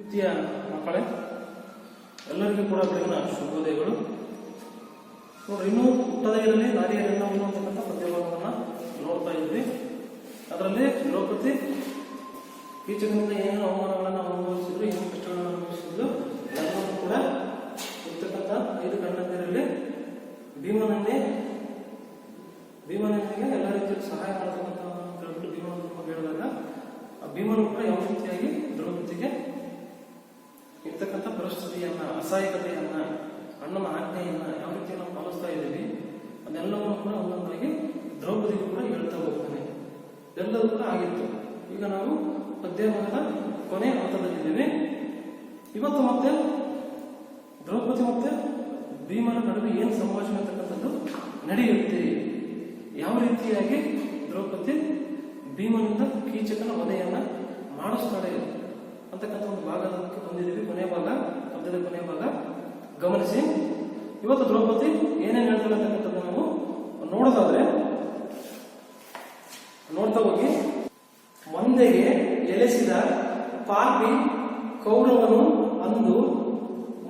ಪ್ರೀತಿಯ ಮಕ್ಕಳೇ, ಎಲ್ಲರಿಗೂ ಕೂಡ ಬೆಳಗಿನ ಶುಭೋದಯಗಳು. ನೋಡ್ರಿ, ಇನ್ನೂ ಹುಟ್ಟದೇ ಇರಲಿ ನಾರಿಯರೆಲ್ಲ ಅನ್ನುವಂತಕ್ಕಂಥ ಪದ್ಯವನ್ನು ನೋಡ್ತಾ ಇದ್ವಿ. ಅದರಲ್ಲಿ ದ್ರೌಪದಿ ಕೀಚಕನಿಂದ ಏನೇನು ಅವಮಾನಗಳನ್ನು ಅನುಭವಿಸಿದ್ರು, ಏನೇನು ಕಷ್ಟಗಳನ್ನು ಅನುಭವಿಸಿದ್ರು ಎಲ್ಲವನ್ನೂ ಕೂಡ ಇರ್ತಕ್ಕಂಥ 5 ಗಂಡಂದಿರಲ್ಲಿ ಭೀಮನಿಗೆ ಎಲ್ಲ ರೀತಿಯಲ್ಲಿ ಸಹಾಯ ಮಾಡತಕ್ಕಂಥ ಹೇಳ್ಬಿಟ್ಟು ಭೀಮನ ಹೇಳಿದಾಗ ಆ ಭೀಮನು ಕೂಡ ಯಾವ ರೀತಿಯಾಗಿ ದ್ರೌಪದಿಗೆ ಇರ್ತಕ್ಕಂಥ ಪರಿಸ್ಥಿತಿಯನ್ನ, ಅಸಹಾಯಕತೆಯನ್ನ, ಅಣ್ಣನ ಆಜ್ಞೆಯನ್ನ ಯಾವ ರೀತಿ ನಾವು ಪಾಲಿಸ್ತಾ ಇದ್ದೀವಿ ಅದೆಲ್ಲವನ್ನು ಕೂಡ ಒಂದೊಂದಾಗಿ ದ್ರೌಪದಿಗೂ ಕೂಡ ಹೇಳ್ತಾ ಹೋಗ್ತಾನೆ. ಎಲ್ಲವೂ ಕೂಡ ಆಗಿತ್ತು. ಈಗ ನಾವು ಪದ್ಯಭಾಗದ ಕೊನೆ ಹಂತದಲ್ಲಿದ್ದೀವಿ. ಇವತ್ತು ಮತ್ತೆ ದ್ರೌಪದಿ ಮತ್ತೆ ಭೀಮನ ನಡುವೆ ಏನು ಸಂಭಾಷಣೆ ಅಂತಕ್ಕಂಥದ್ದು ನಡೆಯುತ್ತೆ. ಯಾವ ರೀತಿಯಾಗಿ ದ್ರೌಪದಿ ಭೀಮನಿಂದ ಕೀಚಕನ ವಧೆಯನ್ನ ಮಾಡಿಸ್ತಾಳೆ ಅಂತಕ್ಕಂಥ ಒಂದು ಭಾಗಕ್ಕೆ ಬಂದಿದ್ದೀವಿ. ಕೊನೆಯ ಭಾಗ, ಪದ್ಯದ ಕೊನೆಯ ಭಾಗ ಗಮನಿಸಿ. ಇವತ್ತು ದ್ರೌಪದಿ ಏನೇನು ಹೇಳ್ತಾಳೆ ಅಂತಕ್ಕಂಥದ್ದು ನಾವು ನೋಡೋದಾದ್ರೆ ನೋಡ್ತಾ ಹೋಗಿ. ಮಂದೆಗೆ ಎಲೆಸಿದ ಪಾಪಿ ಕೌರವನು ಅಂದು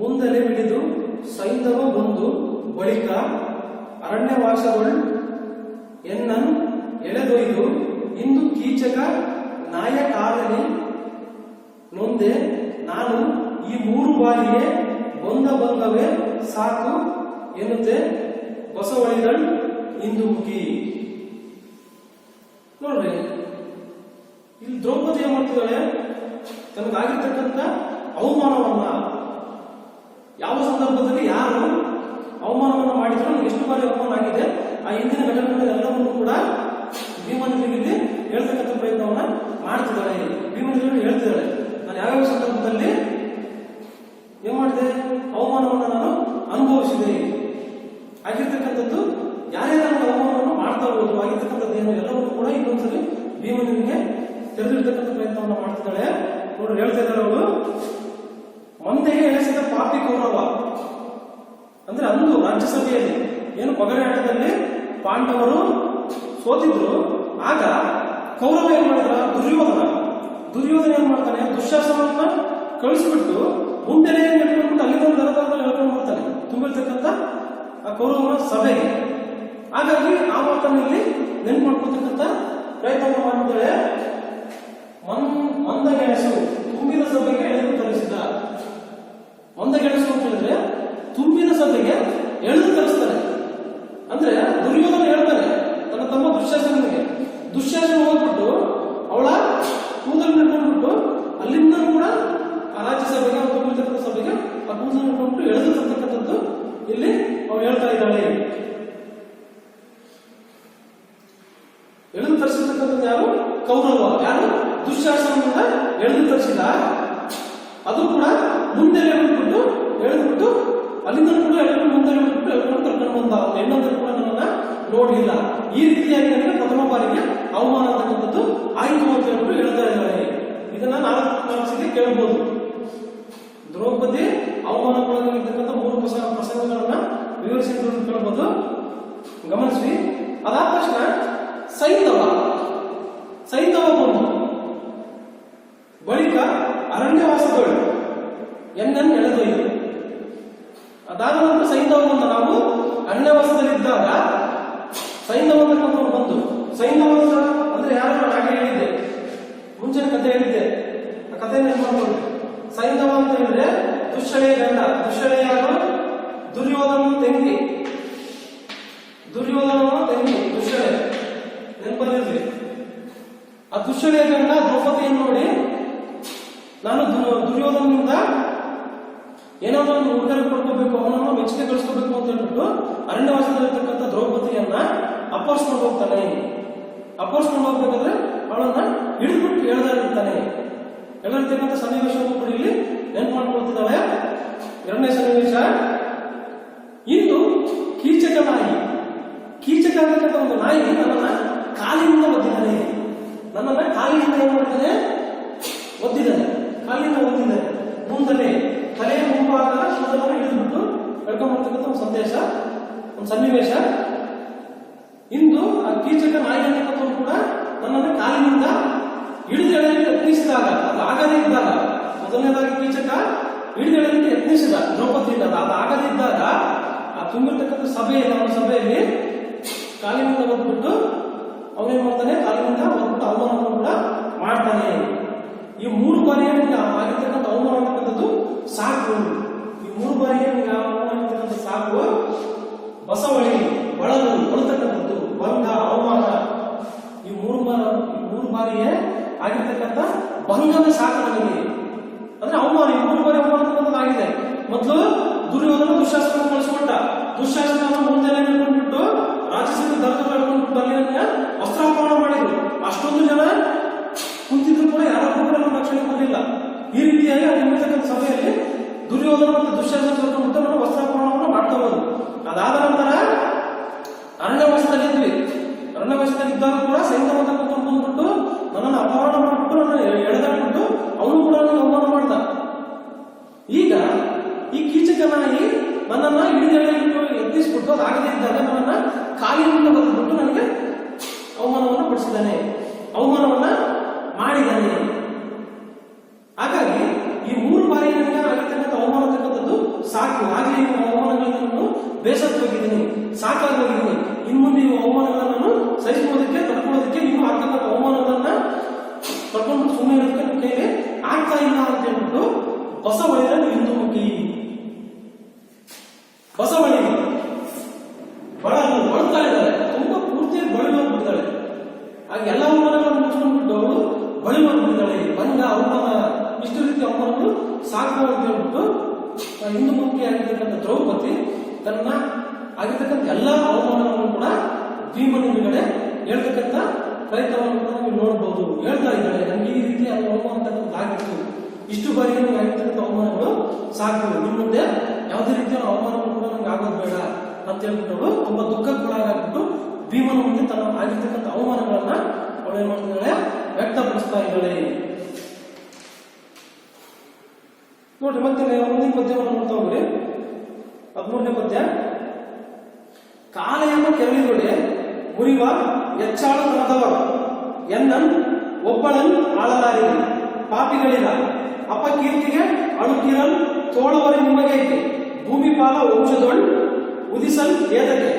ಮುಂದಲೆ ಬಿಡಿದು ಸೈಂಧವ ಬಂದು ಬಳಿಕ ಅರಣ್ಯವಾಸಗಳು ಎನ್ನನ್ ಎಳೆದೊಯ್ದು ಇಂದು ಕೀಚಕ ನಾಯಕಾಲನಿ ನೊಂದೆ ನಾನು ಈ 3 ಬಾರಿಗೆ ಬಂದವೇ ಸಾಕು ಎನ್ನುತ್ತೆ ಬಸವಳಿದಳ್ ಇಂದು ಮುಗಿ. ನೋಡ್ರಿ, ಇಲ್ಲಿ ದ್ರೌಪದಿ ಏನ್ ಮಾಡ್ತಿದ್ದಾಳೆ, ತನಗಾಗಿರ್ತಕ್ಕಂಥ ಅವಮಾನವನ್ನ ಯಾವ ಸಂದರ್ಭದಲ್ಲಿ ಯಾರು ಅವಮಾನವನ್ನ ಮಾಡಿದ್ರು, ನನಗೆ ಎಷ್ಟು ಬಾರಿ ಅವಮಾನ ಆಗಿದೆ, ಆ ಹಿಂದಿನ ಘಟನೆಗಳೆಲ್ಲವನ್ನೂ ಕೂಡ ಭೀಮನಿಗೆ ಹೇಳ್ತಕ್ಕಂಥ ಪ್ರಯತ್ನವನ್ನ ಮಾಡ್ತಿದ್ದಾಳೆ. ಭೀಮನಿಗೆ ಹೇಳ್ತಿದ್ದಾಳೆ, ನಾನು ಯಾವ್ಯಾವ ಸಂದರ್ಭದಲ್ಲಿ ಏನ್ ಮಾಡಿದೆ, ಅವಮಾನವನ್ನ ನಾನು ಅನುಭವಿಸಿದೆ. ಆಗಿರ್ತಕ್ಕಂಥದ್ದು ಯಾರ್ಯಾರ ಅವಮಾನವನ್ನು ಮಾಡ್ತಾ ಹೋದ್ರು, ಆಗಿರ್ತಕ್ಕಂಥದ್ದು ಏನು ಎಲ್ಲವನ್ನೂ ಕೂಡ ಇನ್ನೊಂದ್ಸರಿ ಭೀಮನಿಗೆ ತೆರೆದಿರ್ತಕ್ಕಂಥ ಪ್ರಯತ್ನವನ್ನ ಮಾಡ್ತಿದ್ದಾಳೆ. ನೋಡ್ರಿ, ಹೇಳ್ತಾ ಇದ್ದಾರೆ ಅವರು, ಮಂದೆಗೆ ಎಳೆಸಿದ ಪಾಪಿ ಕೌರವ ಅಂದ್ರೆ ಅಂದು ರಾಜ್ಯಸಭೆಯಲ್ಲಿ ಏನು ಪಗಡೆ ಆಟದಲ್ಲಿ ಪಾಂಡವರು ಸೋತಿದ್ರು. ಆಗ ಕೌರವ ಏನ್ ಮಾಡಿದ್ರ, ದುರ್ಯೋಧನ ಏನ್ ಮಾಡ್ತಾನೆ, ದುಶ್ಯಾಸನವನ್ನ ಕಳಿಸ್ಬಿಟ್ಟು ಮುಂದೆನೆ ಹೇಳ್ಕೊಂಡ್ಬಿಟ್ಟು ಅಲ್ಲಿಂದ ದರದಲ್ಲಿ ಹೇಳ್ಕೊಂಡು ಬರ್ತಾನೆ ತುಂಬಿರ್ತಕ್ಕಂಥ ಆ ಕೌರವನ ಸಭೆಗೆ. ಹಾಗಾಗಿ ಆ ಮಾತನಲ್ಲಿ ನೆನ್ಪು ಮಾಡ್ಕೊತಕ್ಕಂಥ ಪ್ರಯತ್ನ ಮಾಡಿದ್ದಾಳೆ. ಮಂದಗೆಣಸು ತುಂಬಿದ ಸಭೆಗೆ ಎಳೆದು ತರಿಸಿದ. ಮಂದಗೆಣಸು ಅಂತ ಹೇಳಿದ್ರೆ ತುಂಬಿದ ಸಭೆಗೆ ಎಳೆದು ತರಿಸ್ತಾನೆ. ಅಂದ್ರೆ ದುರ್ಯೋಧನ ಹೇಳ್ತಾನೆ ತನ್ನ ತಮ್ಮ ದುಶ್ಯಾಸನಿಗೆ. ದುಶ್ಯಾಸನ ಹೋಗ್ಬಿಟ್ಟು ಅವಳ ಕೂದಲು ಹಿಡ್ಕೊಂಡ್ಬಿಟ್ಟು ಅಲ್ಲಿಂದ ಕೂಡ ಆ ರಾಜ್ಯಸಭೆಗೆ ತುಂಬಿರ್ತಕ್ಕಂಥ ಸಭೆಗೆ ಆ ಕೂದಲು ಹಿಡ್ಕೊಂಡ್ಬಿಟ್ಟು ಎಳೆದು ತರ್ತಕ್ಕಂಥದ್ದು ಇಲ್ಲಿ ಅವಳು ಹೇಳ್ತಾ ಇದ್ದಾಳೆ. ಎಳೆದು ತರಿಸಿರ್ತಕ್ಕಂಥದ್ದು ಯಾರು, ಕೌರವ. ಯಾರು, ದುಶ್ಯಾಸನದಿಂದ ಎಳೆದು ತರಿಸಿದ. ಅದು ಕೂಡ ಮುಂದೆ ಎಳೆದ್ಬಿಟ್ಟು ಅಲ್ಲಿಂದ ಕೂಡ ಮುಂದೆ ಎಳ್ಕೊಂಡು ಕರ್ಕೊಂಡು ಬಂದ. ಹೆಣ್ಣಂದ್ರೆ ಕೂಡ ನನ್ನನ್ನ ನೋಡಲಿಲ್ಲ. ಈ ರೀತಿಯಾಗಿ ನನಗೆ ಪ್ರಥಮ ಬಾರಿಗೆ ಅವಮಾನ ಅಂತಕ್ಕಂಥದ್ದು ಆಯ್ತು ಅಂತ ಹೇಳ್ಬಿಟ್ಟು ಹೇಳ್ತಾ ಇದ್ದಾರೆ. ಇದನ್ನ ನಾಲ್ಕು ಸಲ ಕೇಳಬಹುದು. ದ್ರೌಪದಿ ಅವಮಾನಕ್ಕೊಳಗಾಗಿರ್ತಕ್ಕಂಥ 3 ಪ್ರಸಂಗಗಳನ್ನ ವಿವರಿಸಿ ಕೇಳಬಹುದು. ಗಮನಿಸಿ. ಅದಾದ ತಕ್ಷಣ ಸೈಂಧವ ಬಂದು ಬಳಿಕ ಅರಣ್ಯವಾಸಗಳು ಎನ್ನನ್ನು ಎಳೆದೊಯ್ದು. ಅದಾದ ನಂತರ ಸೈಂಧವ ಬಂದ. ನಾವು ಅರಣ್ಯವಾಸದಲ್ಲಿದ್ದಾಗ ಸೈಂಧವ ಬಂದು, ಸೈಂಧವ ಅಂದ್ರೆ ಯಾರು ನಾನು ಹಾಗೆ ಹೇಳಿದ್ದೆ, ಮುಂಚಿನ ಕಥೆ ಹೇಳಿದ್ದೆ. ಆ ಕಥೆಯನ್ನು ಮಾಡ್ಕೊಂಡು ಸೈಂಧವ ಅಂತ ಹೇಳಿದ್ರೆ ದುಶ್ಶಳೆಯ ಗಂಡ. ದುಶ್ಶಳೆ ಯಾರು, ದುರ್ಯೋಧನ ತಂಗಿ. ದುಶ್ಶಳೆ ನೆನಪಲ್ಲಿರ್ಲಿ. ಆ ದುಶ್ಶಳೆಯ ಗಂಡ ದ್ರೌಪದಿಯನ್ನು ನೋಡಿ, ನಾನು ದುರ್ಯೋಧನದಿಂದ ಏನಾದ್ರೂ ಒಂದು ಉಡುಗೊರೆ ಕೊಡ್ಕೋಬೇಕು, ಅವನನ್ನು ಮೆಚ್ಚುಗೆ ಗಳಿಸ್ಕೋಬೇಕು ಅಂತ ಹೇಳ್ಬಿಟ್ಟು ಅರಣ್ಯವಾಸದಲ್ಲಿರ್ತಕ್ಕಂಥ ದ್ರೌಪದಿಯನ್ನ ಅಪಹರಿಸ್ಕೊಂಡು ಹೋಗ್ತಾನೆ. ಅಪಹರಿಸ್ಕೊಂಡು ಹೋಗ್ಬೇಕಾದ್ರೆ ಅವಳನ್ನ ಹಿಡಿದ್ಬಿಟ್ಟು ಎಳೆದಿರ್ತಾನೆ. ಎಳೆದಿರ್ತಕ್ಕಂಥ ಸನ್ನಿವೇಶವನ್ನು ಕೂಡ ಇಲ್ಲಿ ನೆನ್ಪು ಮಾಡ್ಕೊಳ್ತಿದ್ದಾಳೆ. 2ನೇ ಸನ್ನಿವೇಶ, ಇಂದು ಕೀಚಕ ಆಗತಕ್ಕಂಥ ಒಂದು ನಾಯಿ ನನ್ನನ್ನ ಕಾಲಿನಿಂದ ಒದ್ದಿದ್ದಾನೆ. ಏನ್ ಮಾಡ್ತಾನೆ, ಒದ್ದಿದ್ದಾನೆ. ಮುಂದಲೆ ತಲೆಯ ಮುಂಭಾಗದ ಶೂಲವನ್ನು ಹಿಡಿದ್ಬಿಟ್ಟು ಕಳ್ಕೊಂಡ್ಬರ್ತಕ್ಕಂಥ ಒಂದು ಸನ್ನಿವೇಶ. ಇಂದು ಆ ಕೀಚಕ ನಾಯಿ ಅನ್ನತಕ್ಕಂಥವ್ರು ಕೂಡ ನನ್ನನ್ನು ಕಾಲಿನಿಂದ ಹಿಡಿದು ಎಳೆಯಲು ಯತ್ನಿಸಿದಾಗ, ಅದು ಆಗದೇ ಇದ್ದಾಗ, ಮೊದಲನೇದಾಗಿ ಹಿಡಿದೇಳಲಿಕ್ಕೆ ಯತ್ನಿಸಿದ ದ್ರೌಪದಿಯಿಂದ. ಅದಾಗದಿದ್ದಾಗ ಆ ತುಂಬಿರ್ತಕ್ಕಂಥ ಸಭೆಯಲ್ಲಿ, ಅವನ ಸಭೆಯಲ್ಲಿ ಕಾಲಿನಿಂದ ಒದ್ಬಿಟ್ಟು ಅವನೇನ್ ಮಾಡ್ತಾನೆ, ಕಾಲಿನಿಂದ ಒದ್ಬಿಟ್ಟು ಅವಮಾನವನ್ನು ಕೂಡ ಮಾಡ್ತಾನೆ. ಈ 3 ಬಾರಿ ಆಗಿರ್ತಕ್ಕಂಥ ಅವಮಾನ ಅಂತಕ್ಕಂಥದ್ದು ಸಾಕು. ಈ 3 ಬಾರಿಗೆ ಅವಮಾನ ಆಗಿರ್ತಕ್ಕಂಥ ಸಾಕು. ಬಸವಳಿ, ಬಳಲು, ಬಳತಕ್ಕಂಥದ್ದು, ಭಂಗ, ಅವಮಾನ, ಈ 3 ಬಾರಿಗೆ ಆಗಿರ್ತಕ್ಕಂಥ ಭಂಗವೇ ಸಾಕು ನನಗೆ. ಅಂದ್ರೆ ಅವಮಾನ, ಈ 3 ಬಾರಿ ಅವಮಾನ ಅಂತಕ್ಕಂಥದ್ದಾಗಿದೆ. ಮೊದಲು ದುರ್ಯೋಧನ ದುಶ್ಯಾಸನ ಕಳಿಸ್ಕೊಟ್ಟ. ದುಶ್ಯಾಸನ ಮುಂದೆ ನಿಂತ್ಕೊಂಡ್ಬಿಟ್ಟು ರಾಜಸಭೆ ದರ್ಜೆ ಹೇಳ್ಕೊಂಡ್ಬಿಟ್ಟು ಅಲ್ಲಿನ ವಸ್ತ್ರಾಪಹರಣ ಮಾಡಿದ್ರು. ಅಷ್ಟೊಂದು ಜನ ಕುಂತಿದ್ರು ಕೂಡ ಯಾರೊಬ್ಬರು ಕೂಡ ರಕ್ಷಣೆ ಕೊಡಲಿಲ್ಲ. ಈ ರೀತಿಯಾಗಿ ಅಲ್ಲಿರ್ತಕ್ಕಂಥ ಸಭೆಯಲ್ಲಿ ದುರ್ಯೋಧನ ಮತ್ತು ದುಶ್ಯಾಸನ ಕಳ್ಕೊಂಡ್ಬಿಟ್ಟು ನಾನು ವಸ್ತ್ರಾಪಹರಣವನ್ನು ಮಾಡ್ತಾ ಹೋದ್ರು. ಅದಾದ ನಂತರ ಅರಣ್ಯವಾಸದಲ್ಲಿದ್ವಿ. ಅರಣ್ಯವಾಸದಲ್ಲಿದ್ದಾಗ ಕೂಡ ಸೈನ್ಯವನ್ನು ಕರ್ಕೊಂಡು ಬಂದ್ಬಿಟ್ಟು ನನ್ನನ್ನು ಅಪಹರಣ ಮಾಡಿಬಿಟ್ಟು ನನ್ನ ಎಳೆದಾಡ್ಬಿಟ್ಟು ಅವನು ಕೂಡ ನನಗೆ ಅವಮಾನ ಮಾಡ್ದ. ಈಗ ಈ ಕೀಚಕನಾಗಿ ನನ್ನನ್ನ ಹಿಡಿದೇಳಲು ಯತ್ನಿಸ್ಬಿಟ್ಟು ಅದಾಗದೇ ಇದ್ದಾಗ ನನ್ನನ್ನ ಕಾಲಿನಿಂದ ಬಂದ್ಬಿಟ್ಟು ನನಗೆ ಅವಮಾನವನ್ನು ಪಡಿಸಿದ್ದಾನೆ, ಅವಮಾನವನ್ನ ಮಾಡಿದ್ದಾನೆ. ಹಾಗಾಗಿ ಈ 3 ಬಾರಿ ನನಗೆ ಆಗಿರ್ತಕ್ಕಂಥ ಅವಮಾನ ಅಂತಕ್ಕಂಥದ್ದು ಸಾಕು. ಹಾಗೆ ಈ ಅವಮಾನಗಳನ್ನು ಬೇಸತ್ತು ಹೋಗಿದ್ದೀನಿ, ಸಾಕಾಗಿ ಹೋಗಿದ್ದೀನಿ. ಇನ್ನು ಮುಂದೆ ಈ ಅವಮಾನಗಳನ್ನು ನಾನು ಸಹಿಸುವುದಕ್ಕೆ, ತಡ್ಕೊಳ್ಳೋದಕ್ಕೆ, ನೀವು ಆಗ್ತಕ್ಕಂಥ ಅವಮಾನಗಳನ್ನ ತಡ್ಕೊಂಡು ಸುಮ್ಮನೆ ಇರೋದಕ್ಕೆ ನನ್ನ ಕೈಗೆ ಆಗ್ತಾ ಇಲ್ಲ ಅಂತ ಹೇಳ್ಬಿಟ್ಟು ಬಸವಳಿಯ ಹಿಂದುಮುಖಿ, ಬಸವಳಿ ಬಳಲ್ತಾ ಇದ್ದಾಳೆ, ತುಂಬಾ ಪೂರ್ತಿಯಾಗಿ ಬಳಿ ಹೋಗ್ಬಿಡ್ತಾಳೆ. ಹಾಗೆ ಎಲ್ಲ ಅವಮಾನಗಳನ್ನು ಮುಗಿಸ್ಕೊಂಡ್ಬಿಟ್ಟು ಅವಳು ಬಳಿ ಹೋಗ್ಬಿಡ್ತಾಳೆ. ಭಂಗ, ಅವಮಾನ, ಇಷ್ಟು ರೀತಿ ಅವಮಾನಗಳು ಸಾಕು ಅಂತ ಹೇಳ್ಬಿಟ್ಟು ಹಿಂದುಮುಖಿ ಆಗಿರ್ತಕ್ಕಂಥ ದ್ರೌಪದಿ ತನ್ನ ಆಗಿರ್ತಕ್ಕಂಥ ಎಲ್ಲಾ ಅವಮಾನಗಳನ್ನು ಕೂಡ ಭೀಮನ ಎದುರುಗಡೆ ಹೇಳ್ತಕ್ಕಂಥ ಪ್ರಯತ್ನವನ್ನು ಕೂಡ ನೀವು ನೋಡಬಹುದು. ಹೇಳ್ತಾ ಇದ್ದಾಳೆ, ನನಗೆ ಈ ರೀತಿ ಅವಮಾನ ಅಂತಕ್ಕಂಥದ್ದಾಗಿತ್ತು, ಇಷ್ಟು ಬಾರಿ ನನಗೆ ಆಗಿರ್ತಕ್ಕಂಥ ಅವಮಾನಗಳು ಸಾಕು, ನಿಮ್ಮ ಮುಂದೆ ಯಾವುದೇ ರೀತಿಯ ಅವಮಾನಗಳು ಕೂಡ ನನಗೆ ಆಗೋದು ಬೇಡ ಅಂತ ಹೇಳ್ಬಿಟ್ಟು ತುಂಬಾ ದುಃಖಕ್ಕೊಳಗಾಗ್ಬಿಟ್ಟು ಭೀಮನ ಮುಂದೆ ತನ್ನ ಆಗಿರ್ತಕ್ಕಂಥ ಅವಮಾನಗಳನ್ನ ಅವಳು ಏನ್ ಮಾಡ್ತಿದ್ದಾಳೆ, ವ್ಯಕ್ತಪಡಿಸ್ತಾ ಇದ್ದಾಳೆ. ನೋಡ್ರಿ, ಮತ್ತೆ ಮುಂದಿನ ಪದ್ಯವನ್ನು ನೋಡ್ತಾ ಹೋಗ್ರಿ. 13ನೇ ಪದ್ಯ. ಕಾಲೆಯನ್ನು ಕೆರಳಿದೊಡೆ ಮುರಿವ ಎಚ್ಚಾಳತನದವರು ಎನ್ನನ್ ಒಬ್ಬಳನ್ ಆಳಲಾರಿದೆ ಪಾಪಿಗಳಿಲ್ಲ ಅಪಕೀರ್ತಿಗೆ ಅಳುಕಿರಲ್ ತೋಳವರೆ ನಿಮಗೈತೆ ಭೂಮಿ ಪಾಲ ವಂಶದೊಳ್ ಉದಿಸಲ್ ಏದಕ್ಕೆ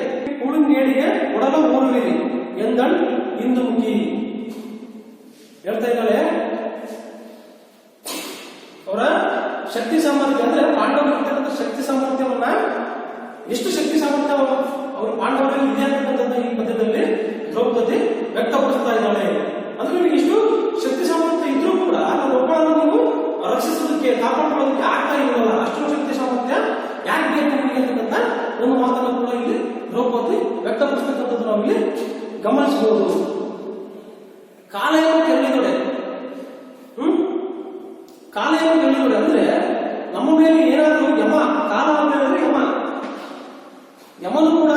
ಉಳುಂಗೇಡಿಗೆ ಒಡಲ ಓರುವಿರಿ ಎಂದಳ್ ಹಿಂದುಮುಖಿ. ಹೇಳ್ತಾ ಇದ್ದಾಳೆ, ಅವರ ಶಕ್ತಿ ಸಾಮರ್ಥ್ಯ ಅಂದ್ರೆ ಪಾಂಡವರಿರ್ತಕ್ಕಂಥ ಶಕ್ತಿ ಸಾಮರ್ಥ್ಯವನ್ನ, ಎಷ್ಟು ಶಕ್ತಿ ಸಾಮರ್ಥ್ಯ ಅವರು ಪಾಂಡವರಲ್ಲಿ ಇದೆ ಅಂತಕ್ಕಂಥದ್ದು ಈ ಪದ್ಯದಲ್ಲಿ ದ್ರೌಪದಿ ವ್ಯಕ್ತಪಡಿಸ್ತಾ ಇದ್ದಾಳೆ. ಅಂದ್ರೆ ನಿಮಗೆ ಇಷ್ಟು ಶಕ್ತಿ ಸಾಮರ್ಥ್ಯ ಇದ್ರೂ ಕೂಡ ನನ್ನ ಒಬ್ಬಳನ್ನು ನೀವು ರಕ್ಷಿಸೋದಕ್ಕೆ, ಕಾಪಾಡ್ಕೊಳ್ಳೋದಕ್ಕೆ ಆಗ್ತಾ ಇರಲಿಲ್ಲ. ಅಷ್ಟು ಶಕ್ತಿ ಸಾಮರ್ಥ್ಯ ಯಾಕೆ ಬೇಕು ನಿಮಗೆ ಅಂತಕ್ಕಂಥ ಒಂದು ಮಾತನ್ನು ಕೂಡ ಇಲ್ಲಿ ದ್ರೌಪದಿ ವ್ಯಕ್ತಪಡಿಸ್ತಕ್ಕಂಥದ್ದು ನಾವು ಇಲ್ಲಿ ಗಮನಿಸಬಹುದು. ಕಾಲೆಯನ್ನು ಕೆರಳಿದೊಡೆ, ಕಾಲೆಯನ್ನು ಕೆರಳಿದೊಡೆ ಅಂದ್ರೆ ನಮ್ಮ ಮೇಲೆ ಏನಾದರೂ ಯಮ, ಕಾಲ ಅಂದ್ರೆ ಯಮ, ಯಮನು ಕೂಡ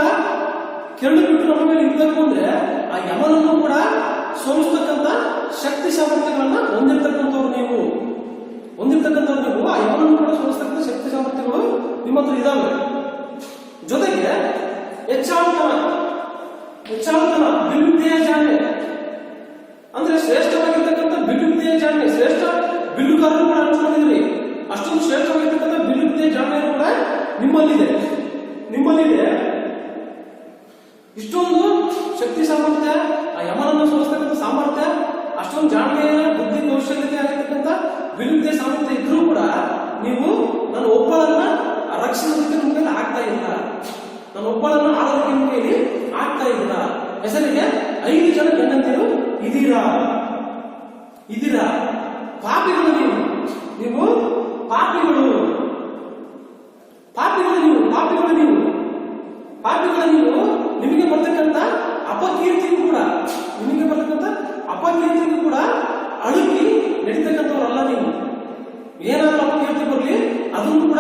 ಕೆರಳು ಬಿಟ್ಟು ನಮ್ಮ ಮೇಲೆ ಇರಬೇಕು ಅಂದ್ರೆ ಆ ಯಮನನ್ನು ಕೂಡ ಸೋಲಿಸ್ತಕ್ಕಂಥ ಶಕ್ತಿ ಸಾಮರ್ಥ್ಯಗಳನ್ನ ಹೊಂದಿರ್ತಕ್ಕಂಥವ್ರು ನೀವು, ಆ ಯಮನನ್ನು ಕೂಡ ಸೋಲಿಸ್ತಕ್ಕಂಥ ಶಕ್ತಿ ಸಾಮರ್ಥ್ಯಗಳು ನಿಮ್ಮ ಹತ್ರ ಇದಾವೆ. ಜೊತೆಗೆ ಹೆಚ್ಚಾಳುತನ, ಬಿಲ್ಲುವಿದ್ಯೆಯ ಜಾಣ್ಮೆ ಅಂದ್ರೆ ಶ್ರೇಷ್ಠವಾಗಿರ್ತಕ್ಕಂಥ ಬಿಲ್ಲುವಿದ್ಯೆಯ ಜಾಣ್ಮೆ, ಶ್ರೇಷ್ಠ ಬಿಲ್ಲುಗಾರರು ಕೂಡ ಅನ್ಸ್ಕೊಂಡಿದ್ವಿ. ಅಷ್ಟೊಂದು ಶ್ರೇಷ್ಠವಾಗಿರ್ತಕ್ಕಂಥ ಬಿಲ್ಲುವಿದ್ಯೆಯ ಜಾಣ್ಮೆಯನ್ನು ಕೂಡ ನಿಮ್ಮಲ್ಲಿದೆ. ಇಷ್ಟೊಂದು ಶಕ್ತಿ ಸಾಮರ್ಥ್ಯ, ಆ ಯಮನನ್ನು ಸೋಲಿಸ್ತಕ್ಕಂಥ ಸಾಮರ್ಥ್ಯ, ಅಷ್ಟೊಂದು ಜಾಣ್ಮೆಯ ಬುದ್ಧಿ ಕೌಶಲ್ಯತೆ ಆಗಿರ್ತಕ್ಕಂಥ ಬಿಲ್ಲುವಿದ್ಯೆ ಸಾಮರ್ಥ್ಯ ಇದ್ರೂ ಕೂಡ ನೀವು ನನ್ನ ಒಬ್ಬಳನ್ನ ರಕ್ಷಿಸೋದಕ್ಕೆ ನಿಮ್ಮ ಕೈಲಿ ಆಗ್ತಾ ಇಲ್ಲ, ನನ್ನ ಒಬ್ಬಳನ್ನ ಆಳೋದಕ್ಕೆ ನಿಮ್ಮ ಕೈಲಿ ಆಗ್ತಾ ಇಲ್ಲ. ಹೆಸರಿಗೆ 5 ಜನ ಗಂಡಂತಿರು ಇದೀರಾ, ಪಾಪಿಗಳು ನೀವು ಪಾಪಿಗಳು ನಿಮಗೆ ಬರ್ತಕ್ಕಂಥ ಅಪಕೀರ್ತಿಗೂ ಕೂಡ ಅಳುಕಿ ನಡೀತಕ್ಕಂಥವ್ರಲ್ಲ ನೀವು. ಏನಾದ್ರೂ ಅಪಕೀರ್ತಿ ಬರಲಿ ಅದನ್ನು ಕೂಡ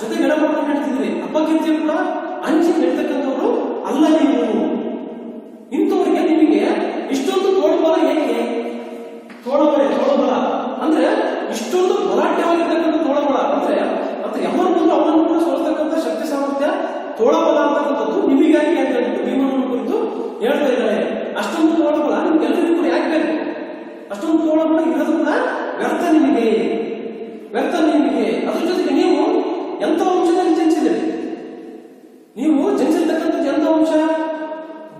ಜೊತೆಗೆ ಎಡಪಡ್ಕೊಂಡು ನಡೀತಿದ್ರಿ, ಅಪಕೀರ್ತಿ ಕೂಡ ಅಂಚಿ ನಡೀತಕ್ಕಂಥವ್ರು ಅಲ್ಲ ನೀವು. ಇಂಥವ್ರಿಗೆ ನಿಮಗೆ ಇಷ್ಟೊಂದು ತೋಳಬಲ ಏಕೆ? ತೋಳಬಲ ಅಂದ್ರೆ ಇಷ್ಟೊಂದು ಬಲಾಢ್ಯವಾಗಿರ್ತಕ್ಕಂಥ ತೋಳಬಲ ಅಂದ್ರೆ ಯಮನ ಬಂದು ಅವನನ್ನು ಕೂಡ ಸೋಲ್ತಕ್ಕಂಥ ಶಕ್ತಿ ಸಾಮರ್ಥ್ಯ ತೋಳಬಲ ಅಂತಕ್ಕಂಥದ್ದು ನಿಮಗಾಗಿ ಅಂತ ಹೇಳ್ಬಿಟ್ಟು ಭೀಮನನ್ನು ಕುರಿತು ಹೇಳ್ತಾ ಇದ್ದಾರೆ. ಅಷ್ಟೊಂದು ತೋಳಬಲ ನಿಮ್ಗೆಲ್ಲರಿಗೂ ಕೂಡ ಯಾಕೆ ಬೇಕು? ಅಷ್ಟೊಂದು ತೋಳಬಲ ಇರೋದು ಕೂಡ ವ್ಯರ್ಥ ನಿಮಗೆ. ವ್ಯರ್ಥ ನಿಮಗೆ. ಅದ್ರ ಜೊತೆಗೆ ನೀವು ಎಂಥ ವಂಶದಲ್ಲಿ ಜನಿಸಿದಿರಿ? ನೀವು ಜನಿಸಿರ್ತಕ್ಕಂಥದ್ದು ಎಂಥ ವಂಶ?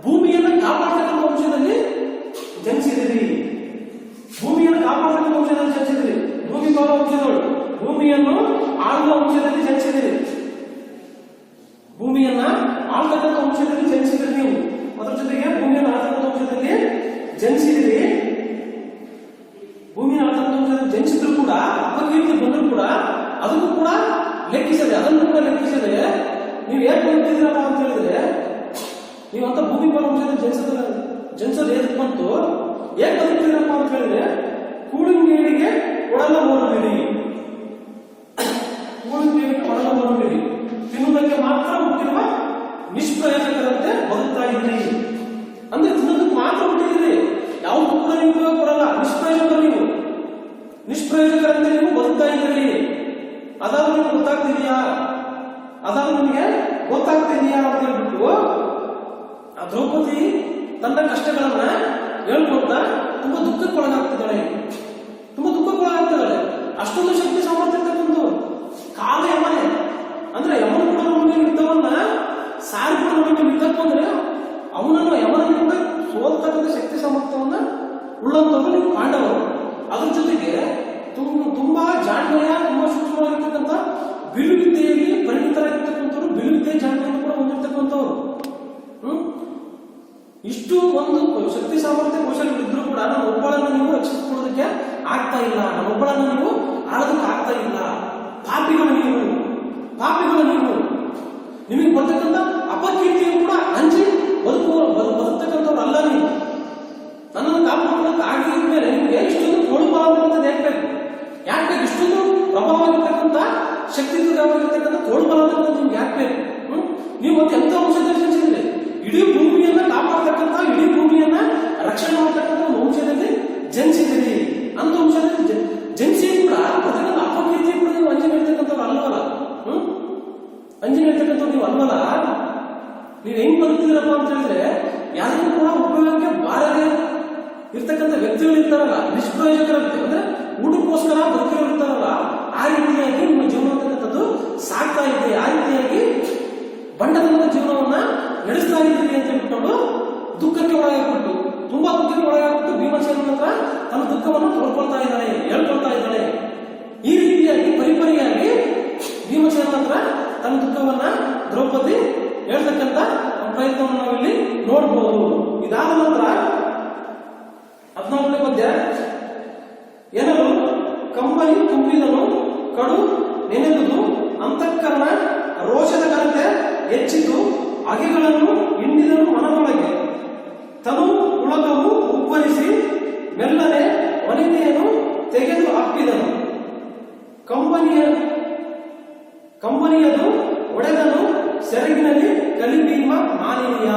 ಭೂಮಿಯನ್ನು ಕಾಪಾಡ್ತಕ್ಕಂಥ ವಂಶದಲ್ಲಿ ಜನಿಸಿದಿರಿ. ಭೂಮಿಯನ್ನು ಕಾಪಾಡ್ತಕ್ಕಂಥ ವಂಶದಲ್ಲಿ ಜನಿಸಿದಿರಿ. ಭೂಮಿ ಪಾಲ ವಂಶದವರು, ಭೂಮಿಯನ್ನು ಆಳುವ ವಂಶದಲ್ಲಿ ಜನಿಸಿದಿರಿ. ಭೂಮಿಯನ್ನ ಆಳ್ತಕ್ಕಂಥ ವಂಶದಲ್ಲಿ ಜನಿಸಿದಿರಿ ನೀವು. ಅದರ ಜೊತೆಗೆ ಭೂಮಿಯನ್ನು ಆಳ್ತಕ್ಕಂಥ ವಂಶದಲ್ಲಿ ಜನಿಸಿದಿರಿ. ಭೂಮಿಯನ್ನು ಆಳ್ತಕ್ಕಂಥ ವಂಶದಲ್ಲಿ ಜನಿಸಿದ್ರು ಕೂಡ ಅಪಕೀರ್ತಿ ಬಂದರೂ ಕೂಡ ಅದನ್ನು ಕೂಡ ಲೆಕ್ಕಿಸದೆ, ಅದನ್ನು ಕೂಡ ಲೆಕ್ಕಿಸದೆ ನೀವು ಹೇಗೆ ಬದುಕಿದ್ದೀರಪ್ಪ ಅಂತ ಹೇಳಿದ್ರೆ, ನೀವಂತ ಭೂಮಿ ಪಾಲ ವಂಶದಲ್ಲಿ ಜನಿಸೋದು ಹೇಗೆ ಬಂತು? ಹೇಗೆ ಬದುಕಿದ್ದೀರಪ್ಪ ಅಂತ ಹೇಳಿದ್ರೆ, ಕೂಳಿಂಗೇಡಿಗೆ ಒಡಲ ಓಡಬೇಡಿ, ಕೂಳಿಂಗೇಡಿಗೆ ಒಡಲ ಓಡಬೇಡಿ, ತಿನ್ನುವುದಕ್ಕೆ ಮಾತ್ರ ಹುಟ್ಟಿರುವ ನಿಷ್ಪ್ರಯೋಜಕರಂತೆ ಬದುಕ್ತಾ ಇದ್ರಿ. ಅಂದ್ರೆ ತಿನ್ನೋದಕ್ಕೆ ಮಾತ್ರ ಹುಟ್ಟಿದ್ರಿ, ಯಾವುದು ಕೂಡ ನೀವು ಉಪಯೋಗ ಬರಲ್ಲ. ನಿಷ್ಪ್ರಯೋಜಕರಂತೆ ನೀವು ಬದುಕ್ತಾ ಇದ್ರಿ. ಅದಾದ್ರೂ ನಿಮ್ಗೆ ಗೊತ್ತಾಗ್ತಿದೆಯಾ? ಅದಾದ್ರೂ ನಿಮಗೆ ಗೊತ್ತಾಗ್ತಿದೆಯಾ ಅಂತ ಹೇಳ್ಬಿಟ್ಟು ಆ ದ್ರೌಪದಿ ತನ್ನ ಕಷ್ಟಗಳನ್ನ ಹೇಳ್ಕೊಳ್ತಾ ತುಂಬಾ ದುಃಖಕ್ಕೊಳಗಾಗ್ತಿದ್ದಾಳೆ. ಅಷ್ಟೊಂದು ಶಕ್ತಿ ಸಾಮರ್ಥ್ಯ ಇರ್ತಕ್ಕಂಥದ್ದು ಕಾಲ ಯಮನೆ. ಅಂದ್ರೆ ಯಮನ ಕೂಡ ನಮಗೆ ಯುದ್ಧವನ್ನ ಸಾರಿ ಕೂಡ ನಮಗೆ ಯುದ್ಧಕ್ಕೆ ಬಂದ್ರೆ ಅವನನ್ನು ಯಮನನ್ನು ಕೂಡ ಸೋಲ್ತಕ್ಕಂಥ ಶಕ್ತಿ ಸಾಮರ್ಥ್ಯವನ್ನ ಉಳ್ಳಂತವರು ನೀವು ಪಾಂಡವರು. ಅದ್ರ ಜೊತೆಗೆ ತುಂಬಾ ಜಾಣ್ಮಯ, ತುಂಬಾ ಸೂಕ್ಷ್ಮವಾಗಿರ್ತಕ್ಕಂಥ ಬಿಲ್ಲುವಿದ್ಯೆಯಲ್ಲಿ ಪರಿಣಿತರಾಗಿರ್ತಕ್ಕಂಥವ್ರು, ಬಿಲ್ಲುವಿದ್ಯೆ ಜಾಣ್ಮೆಯನ್ನು ಕೂಡ ಹೊಂದಿರ್ತಕ್ಕಂಥವ್ರು. ಇಷ್ಟು ಒಂದು ಶಕ್ತಿ ಸಾಮರ್ಥ್ಯ ಕೌಶಲ್ಯಗಳಿದ್ರು ಕೂಡ ನಮ್ಮ ಒಬ್ಬಳನ್ನು ನೀವು ರಕ್ಷಿಸಿಕೊಳ್ಳೋದಕ್ಕೆ ಆಗ್ತಾ ಇಲ್ಲ, ನಮ್ಮೊಬ್ಬಳನ್ನು ನೀವು ಆಳೋದಕ್ಕೆ ಆಗ್ತಾ ಇಲ್ಲ. ಪಾಪಿಗಳು ನೀವು ನಿಮಗೆ ಬರ್ತಕ್ಕಂಥ ಅಪಕೀರ್ತಿಯು ಕೂಡ ಹಂಚಿ ಬದುಕ್ತಕ್ಕಂಥವ್ರು ಅಲ್ಲ ನೀವು. ನನ್ನನ್ನು ಕಾಪಾಡ್ಕೊಳ್ಳೋಕೆ ಆಗಿದ ಮೇಲೆ ನಿಮಗೆ ಇಷ್ಟೊಂದು ತೋಳುಬಲವಾಗಿರ್ತದೆ ಯಾಕೆ ಬೇಕು? ಇಷ್ಟೊಂದು ಪ್ರಭಾವವಾಗಿರ್ತಕ್ಕಂಥ ಶಕ್ತಿಯುತವಾಗಿರ್ತಕ್ಕಂಥ ತೋಳುಬಲವಾಗಿರ್ತಕ್ಕಂಥ ನಿಮ್ಗೆ ಯಾಕೆ ಬೇಕು? ನೀವು ಮತ್ತೆ ಎಂಥ ವಂಶದಲ್ಲಿ ಜನಿಸಿದ್ರೆ ಇಡೀ ಭೂಮಿಯನ್ನ ಕಾಪಾಡ್ತಕ್ಕಂಥ, ಇಡೀ ಭೂಮಿಯನ್ನ ರಕ್ಷಣೆ ಮಾಡತಕ್ಕಂಥ ವಂಶದಲ್ಲಿ ಜನಿಸಿದಿರಿ. ಅಂತ ವಂಶದಲ್ಲಿ ಜನಿಸಿ ಕೂಡ ಬರ್ತಕ್ಕಂಥ ಅಪಕೀರ್ತಿ ಕೂಡ ನೀವು ಅಂಜನೆ ಹೇಳ್ತಕ್ಕಂಥವ್ರು ಅಲ್ವಲ್ಲ. ಅಂಜನೆ ಹೇಳ್ತಕ್ಕಂಥವ್ರು ನೀವು ಅಲ್ವಲ್ಲ. ನೀವು ಹೆಂಗ್ ಬದುಕಿದಿರಪ್ಪ ಅಂತ ಹೇಳಿದ್ರೆ, ಯಾರಿಗೂ ಕೂಡ ಉಪಯೋಗಕ್ಕೆ ಬಾರದೆ ಇರ್ತಕ್ಕಂಥ ವ್ಯಕ್ತಿಗಳು ಇರ್ತಾರಲ್ಲ, ನಿಷ್ಪ್ರಯೋಜಕರಂತೆ, ಅಂದ್ರೆ ಊಟಕ್ಕೋಸ್ಕರ ಬದುಕಿರೋ ಇರ್ತಾರಲ್ಲ, ಆ ರೀತಿಯಾಗಿ ನಿಮ್ಮ ಜೀವನ ಅಂತಕ್ಕಂಥದ್ದು ಸಾಕ್ತಾ ಇದೆ. ಆ ರೀತಿಯಾಗಿ ಬಂಡತನದ ಜೀವನವನ್ನ ನಡೆಸ್ತಾ ಇದ್ದೀರಿ ಅಂತ ಹೇಳ್ಕೊಂಡು ದುಃಖಕ್ಕೆ ಒಳಗಾಗ್ಬಿಟ್ಟು, ತುಂಬಾ ದುಃಖಕ್ಕೆ ಒಳಗಾಗ್ಬಿಟ್ಟು ಭೀಮಸೇನ ಹತ್ರ ತನ್ನ ದುಃಖವನ್ನು ಹೇಳ್ಕೊಳ್ತಾ ಇದ್ದಾಳೆ. ಈ ರೀತಿಯಾಗಿ ಪರಿಪರಿಯಾಗಿ ಭೀಮಸೇನ ಹತ್ರ ತನ್ನ ದುಃಖವನ್ನ ದ್ರೌಪದಿ ಹೇಳ್ತಕ್ಕಂಥ ಪ್ರಯತ್ನವನ್ನು ನಾವಿಲ್ಲಿ ನೋಡಬಹುದು. ಇದಾದ ನಂತರ 14ನೇ ಪದ್ಯ, ಏನದು ಕಂಬನಿ ತುಂಬಿದನು ಕಡು ನೆನೆದುದು ಅಂತಃಕರಣ ರೋಷದ ಕರತೆ ಹೆಚ್ಚಿತು ಅಗೆಗಳನ್ನು ಹಿಂಡಿದನು ಮನದೊಳಗೆ ತನು ಉಳಕವು ಉಬ್ಬರಿಸಿ ಮೆಲ್ಲನೆ ವನಿತೆಯನ್ನು ತೆಗೆದು ಅಪ್ಪಿದನು ಕಂಬನಿಯದು ಒಡೆದನು ಸೆರಗಿನಲ್ಲಿ ಕಲಿಭೀಮ ಮಾಲಿನ್ಯ.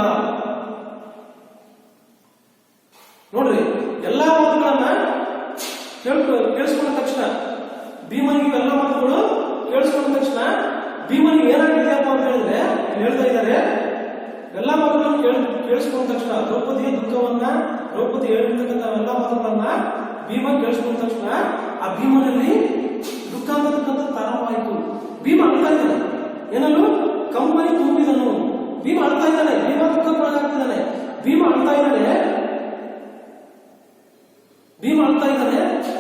ನೋಡ್ರಿ, ಎಲ್ಲಾ ಮಾತುಗಳನ್ನ ಕೇಳಿಸ್ಕೊಂಡ ತಕ್ಷಣ ಭೀಮನಿಗೆ ಎಲ್ಲ ಮಾತುಗಳು ಕೇಳಿಸ್ಕೊಂಡ ತಕ್ಷಣ ಭೀಮನಿಗೆ ಏನಾಗಿದೆಯಪ್ಪ ಅಂತ ಹೇಳಿದ್ರೆ ಹೇಳ್ತಾ ಇದ್ದಾರೆ. ಎಲ್ಲ ಮಾತುಗಳನ್ನು ಕೇಳಿಸ್ಕೊಂಡ ತಕ್ಷಣ ದ್ರೌಪದಿಯ ದುಃಖವನ್ನ, ದ್ರೌಪದಿ ಹೇಳಿರ್ತಕ್ಕಂಥ ಎಲ್ಲ ಮಾತುಗಳನ್ನ ಭೀಮ ಕೇಳಿಸ್ಕೊಂಡ ತಕ್ಷಣ ಆ ಭೀಮನಲ್ಲಿ ದುಃಖ ಅಂತಕ್ಕಂಥದ್ದು ಪ್ರಾರಂಭವಾಯಿತು. ಭೀಮ ಅಳ್ತಾ ಇದ್ದಾನೆ. ಏನಲ್ಲೂ ಕಂಬನಿ ತುಂಬಿದನು. ಭೀಮ ಅಳ್ತಾ ಇದ್ದಾನೆ. ಭೀಮ ದುಃಖಕ್ಕೊಳಗಾಗ್ತಿದ್ದಾನೆ. ಭೀಮ ಅಳ್ತಾ ಇದ್ದಾನೆ.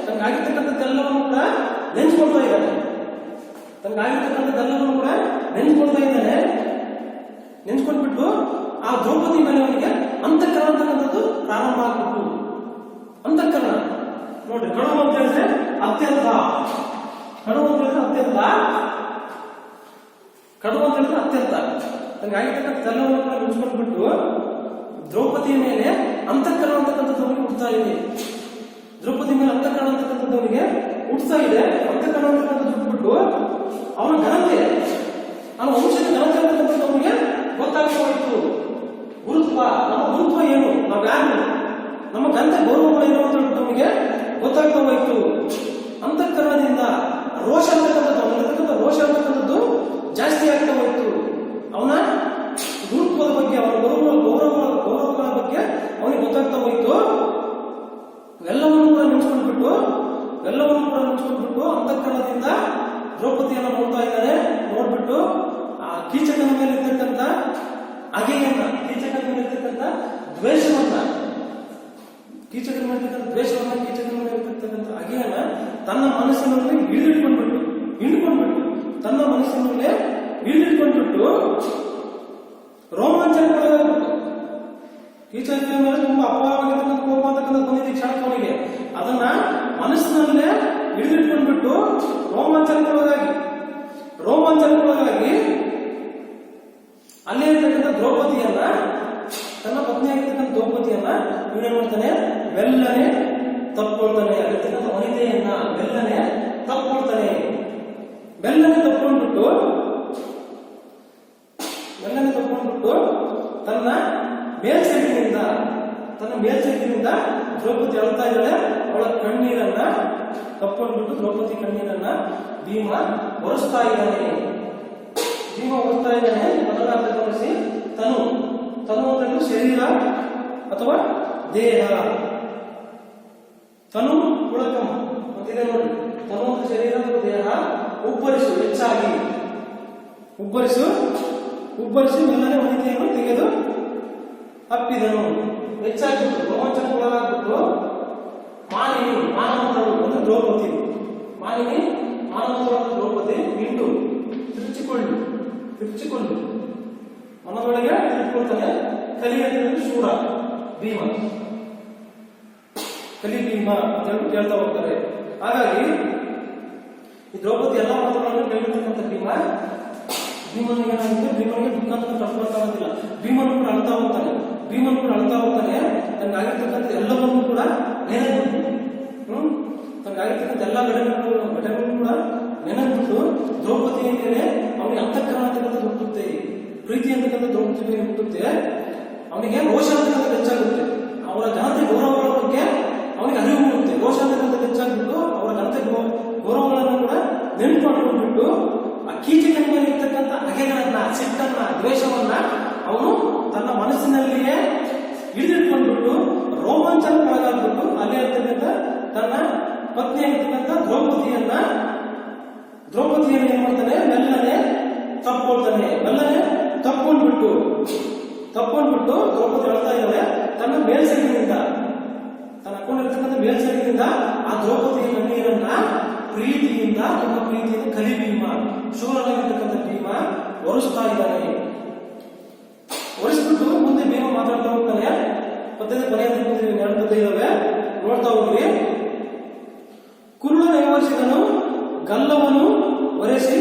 ತನಗಾಗಿರ್ತಕ್ಕಂಥದ್ದೆಲ್ಲವನ್ನು ಕೂಡ ನೆನ್ಸ್ಕೊಳ್ತಾ ಇದ್ದಾನೆ. ನೆನ್ಸ್ಕೊಂಡ್ಬಿಟ್ಟು ಆ ದ್ರೌಪದಿ ಮೇಲೆ ಅವನಿಗೆ ಅಂತಃಕರಣ ಅಂತಕ್ಕಂಥದ್ದು ಪ್ರಾರಂಭ ಆಗ್ಬಿಟ್ಟು, ಅಂತಃಕರಣ ನೋಡ್ರಿ, ಕಣು ಅಂತ ಹೇಳಿದ್ರೆ ಅತ್ಯಂತ, ತನಗಾಗಿರ್ತಕ್ಕಂಥದ್ದೆಲ್ಲವನ್ನು ಕೂಡ ನೆನ್ಸ್ಕೊಂಡ್ಬಿಟ್ಟು ದ್ರೌಪದಿಯ ಮೇಲೆ ಅಂತಃಕರಣ ಅಂತಕ್ಕಂಥದ್ದು ಅವನಿಗೆ ಹುಡ್ತಾ ಇದೆ. ಅಂತಃಕರಣ ಅಂತಕ್ಕಂಥದ್ದು ಬಿಟ್ಬಿಟ್ಟು ಅವನ ಘನತೆ, ಅವನ ವಂಶದ ಘನತೆ ಅಂತಕ್ಕಂಥದ್ದು ಅವನಿಗೆ ಗೊತ್ತಾಗ್ತಾ ಹೋಯಿತು. ಗುರುತ್ವ, ನಮ್ಮ ಗುರುತ್ವ ಏನು, ನಾವು ಯಾರು, ನಮ್ಮ ಘನತೆ ಗೌರವಗಳು ಏನು ಅಂತ ಹೇಳ್ಬಿಟ್ಟು ಅವನಿಗೆ ಗೊತ್ತಾಗ್ತಾ ಹೋಯಿತು. ಅಂತಃಕರಣದಿಂದ ರೋಷ ಅಂತಕ್ಕಂಥದ್ದು ಜಾಸ್ತಿ ಆಗ್ತಾ ಹೋಯಿತು. ಅವನ ಗುರುತ್ವದ ಬಗ್ಗೆ, ಅವನ ಗೌರವಗಳ ಬಗ್ಗೆ ಅವನಿಗೆ ಗೊತ್ತಾಗ್ತಾ ಹೋಯಿತು. ಎಲ್ಲವನ್ನೂ ಕೂಡ ನೆನೆಸ್ಕೊಂಡ್ಬಿಟ್ಟು ನೋಡ್ಬಿಟ್ಟು ಅಂತಃಕರಣದಿಂದ ದ್ರೌಪದಿಯನ್ನು ನೋಡ್ತಾ ಇದ್ದಾನೆ. ನೋಡ್ಬಿಟ್ಟು ಆ ಕೀಚಕನ ಮೇಲೆ ಇರ್ತಕ್ಕಂಥ ಅಗೆಯನ್ನ, ಕೀಚಕನ ಮೇಲೆ ಇರ್ತಕ್ಕಂಥ ದ್ವೇಷವನ್ನ, ಕೀಚಕನ ಮೇಲೆ ಇರ್ತಕ್ಕಂಥ ದ್ವೇಷವನ್ನ, ಕೀಚಕನ ಮೇಲೆ ಇರ್ತಕ್ಕಂಥ ಅಗೆಯನ್ನ ತನ್ನ ಮನಸ್ಸಿನಲ್ಲಿ ಹಿಡಿದಿಟ್ಕೊಂಡ್ಬಿಟ್ಟು ತನ್ನ ಮನಸ್ಸಿನಲ್ಲೇ ಹಿಡಿದಿಟ್ಕೊಂಡ್ಬಿಟ್ಟು ರೋಮಾಂಚನಗೊಳಗಾಗ್ಬಿಟ್ಟು, ಕೀಚಕನ ಮೇಲೆ ತುಂಬಾ ಅಪಾರವಾಗಿರ್ತಕ್ಕಂಥ ಕೋಪ ಅಂತಕ್ಕಂಥ ಬಂದಿದೆ ಕ್ಷಣಕ್ಕೆ. ಅದನ್ನ ಮನಸ್ಸಿನಲ್ಲೇ ಹಿಡಿದಿಟ್ಕೊಂಡ್ಬಿಟ್ಟು ರೋಮಾಂಚನಗೊಳಗಾಗಿ ಅಲ್ಲೇ ಇರ್ತಕ್ಕಂಥ ದ್ರೌಪದಿಯನ್ನ, ತನ್ನ ಪತ್ನಿಯಾಗಿರ್ತಕ್ಕಂಥ ದ್ರೌಪದಿಯನ್ನ ಇವನೇನ್ ಮಾಡ್ತಾನೆ, ಮೆಲ್ಲನೆ ತಪ್ಕೊಳ್ತಾನೆ. ಅಲ್ಲಿರ್ತಕ್ಕಂಥ ವನಿತೆಯನ್ನ ಮೆಲ್ಲನೆ ತಪ್ಕೊಳ್ತಾನೆ. ಮೆಲ್ಲನೆ ತಪ್ಕೊಂಡ್ಬಿಟ್ಟು ತನ್ನ ಮೇಲ್ಸೆಗಿನಿಂದ ದ್ರೌಪದಿ ಅಳ್ತಾ ಇದ್ದಾಳೆ. ಅವಳ ಕಣ್ಣೀರನ್ನ ತಪ್ಕೊಂಡ್ಬಿಟ್ಟು ದ್ರೌಪದಿ ಕಣ್ಣೀರನ್ನ ಭೀಮ ಒರೆಸ್ತಾ ಇದ್ದಾನೆ. ಮೊದಲಾದ ಗಮನಿಸಿ, ತನು ಅಂದರೆ ಶರೀರ ಅಥವಾ ದೇಹ. ತನು ಪುಳಕಂ ಮತ್ತಿದೆ ನೋಡಿ, ತನು ಅಂದ್ರೆ ಶರೀರ ಅಥವಾ ದೇಹ. ಉಬ್ಬರಿಸು, ಹೆಚ್ಚಾಗಿ ಉಬ್ಬರಿಸಿ ಮೆಲ್ಲನೆ ವನಿತೆಯನ್ನು ತೆಗೆದು ಅಪ್ಪಿದನು. ಹೆಚ್ಚಾಗಿತ್ತು, ರೋಮಾಂಚನಗೊಳಗಾಗ್ಬಿಟ್ಟು ಮಾನವಂತರು ಒಂದು ದ್ರೌಪದಿ, ಮಾನವಂತರಾದ ದ್ರೌಪದಿ ನಿಂಡು ತಿರುಚಿಕೊಂಡು ಮನದೊಳಗೆ ತಿರುಗಿಕೊಳ್ತಾನೆ. ಕಲಿಯಲ್ಲಿ ಶೂರ ಭೀಮ, ಕಲಿ ಭೀಮ ಅಂತ ಹೇಳ್ತಾ ಹೋಗ್ತಾರೆ. ಹಾಗಾಗಿ ಈ ದ್ರೌಪದಿ ಎಲ್ಲ ಮಾತುಗಳನ್ನು ಕೇಳಿರ್ತಕ್ಕಂಥ ಭೀಮನಿಗೆ ಏನಾಗುತ್ತೆ, ಭೀಮನಿಗೆ ದುಃಖ ಅಂತ ತಡ್ಕೊಳ್ತಾಗೋದಿಲ್ಲ. ಭೀಮನು ಕೂಡ ಅಳ್ತಾ ಹೋಗ್ತಾನೆ. ತನಗಾಗಿರ್ತಕ್ಕಂಥ ಎಲ್ಲವನ್ನೂ ಕೂಡ ತನಗಾಗಿರ್ತಕ್ಕಂಥ ಎಲ್ಲ ಘಟನೆಗಳು ಕೂಡ ನೆನಪಿಟ್ಟು ದ್ರೌಪದಿಯ ಮೇಲೆ ಅವನಿಗೆ ಅಂತಃಕರಣ ಅಂತಕ್ಕಂಥ ಹುಟ್ಟುತ್ತೆ, ಪ್ರೀತಿ ಅಂತಕ್ಕಂಥ ದ್ರೌಪದಿ ಮೇಲೆ ಹುಟ್ಟುತ್ತೆ. ಅವನಿಗೆ ರೋಷ ಅಂತಕ್ಕಂಥ ಹೆಚ್ಚಾಗುತ್ತೆ. ಅವರ ಜನತೆ ಗೌರವಗಳ ಬಗ್ಗೆ ಅವನಿಗೆ ಅರಿವು ಮೂಡುತ್ತೆ. ರೋಷ ಅಂತಕ್ಕಂಥ ಹೆಚ್ಚಾಗ್ಬಿಟ್ಟು ಅವರ ಜನತೆ ಗೌರವಗಳನ್ನು ಕೂಡ ನೆನಪು ಮಾಡ್ಕೊಂಡ್ಬಿಟ್ಟು ಆ ಕೀಚಕನ ಮೇಲೆ ಇರ್ತಕ್ಕಂಥ ಅಗೆಗಳನ್ನ, ಸಿಟ್ಟನ್ನ, ದ್ವೇಷವನ್ನ ಅವನು ತನ್ನ ಮನಸ್ಸಿನಲ್ಲಿಯೇ ಹಿಡಿದಿಟ್ಕೊಂಡ್ಬಿಟ್ಟು ರೋಮಾಂಚನಗೊಳಗಾಗ್ಬಿಟ್ಟು ಅಲ್ಲೇ ಇರ್ತಕ್ಕಂಥ ತನ್ನ ಪತ್ನಿಯಾಗಿರ್ತಕ್ಕಂಥ ದ್ರೌಪದಿಯನ್ನ ಏನ್ ಮಾಡ್ತಾನೆ, ಮೆಲ್ಲನೆ ತಪ್ಕೊಂಡ್ಬಿಟ್ಟು ದ್ರೌಪದಿ ಅಳ್ತಾ ಇದ್ದಾಳೆ. ತನ್ನ ಮೇಲ್ಸೆಗಿನಿಂದ, ತನ್ನ ಹಾಕೊಂಡಿರ್ತಕ್ಕಂಥ ಮೇಲ್ಸೆಗಿನಿಂದ ಆ ದ್ರೌಪದಿಯ ಕಣ್ಣೀರನ್ನ ಪ್ರೀತಿಯಿಂದ ಕಲಿ ಭೀಮ, ಶೂರನಾಗಿರ್ತಕ್ಕಂಥ ಭೀಮ ಒರೆಸ್ತಾ ಇದ್ದಾನೆ. ಒರೆಸ್ಬಿಟ್ಟು ಮುಂದೆ ಭೀಮ ಮಾತಾಡ್ತಾ ಹೋಗ್ತಾನೆ. ಪದ್ಯದ ಕೊನೆಯ ಎರಡು ಪದ್ಯ ಇದ್ದಾವೆ, ನೋಡ್ತಾ ಹೋಗ್ರಿ. ಕುರುಳನ ವಿಮರ್ಶಿದನು, ಗಲ್ಲವನ್ನು ಒರೆಸಿ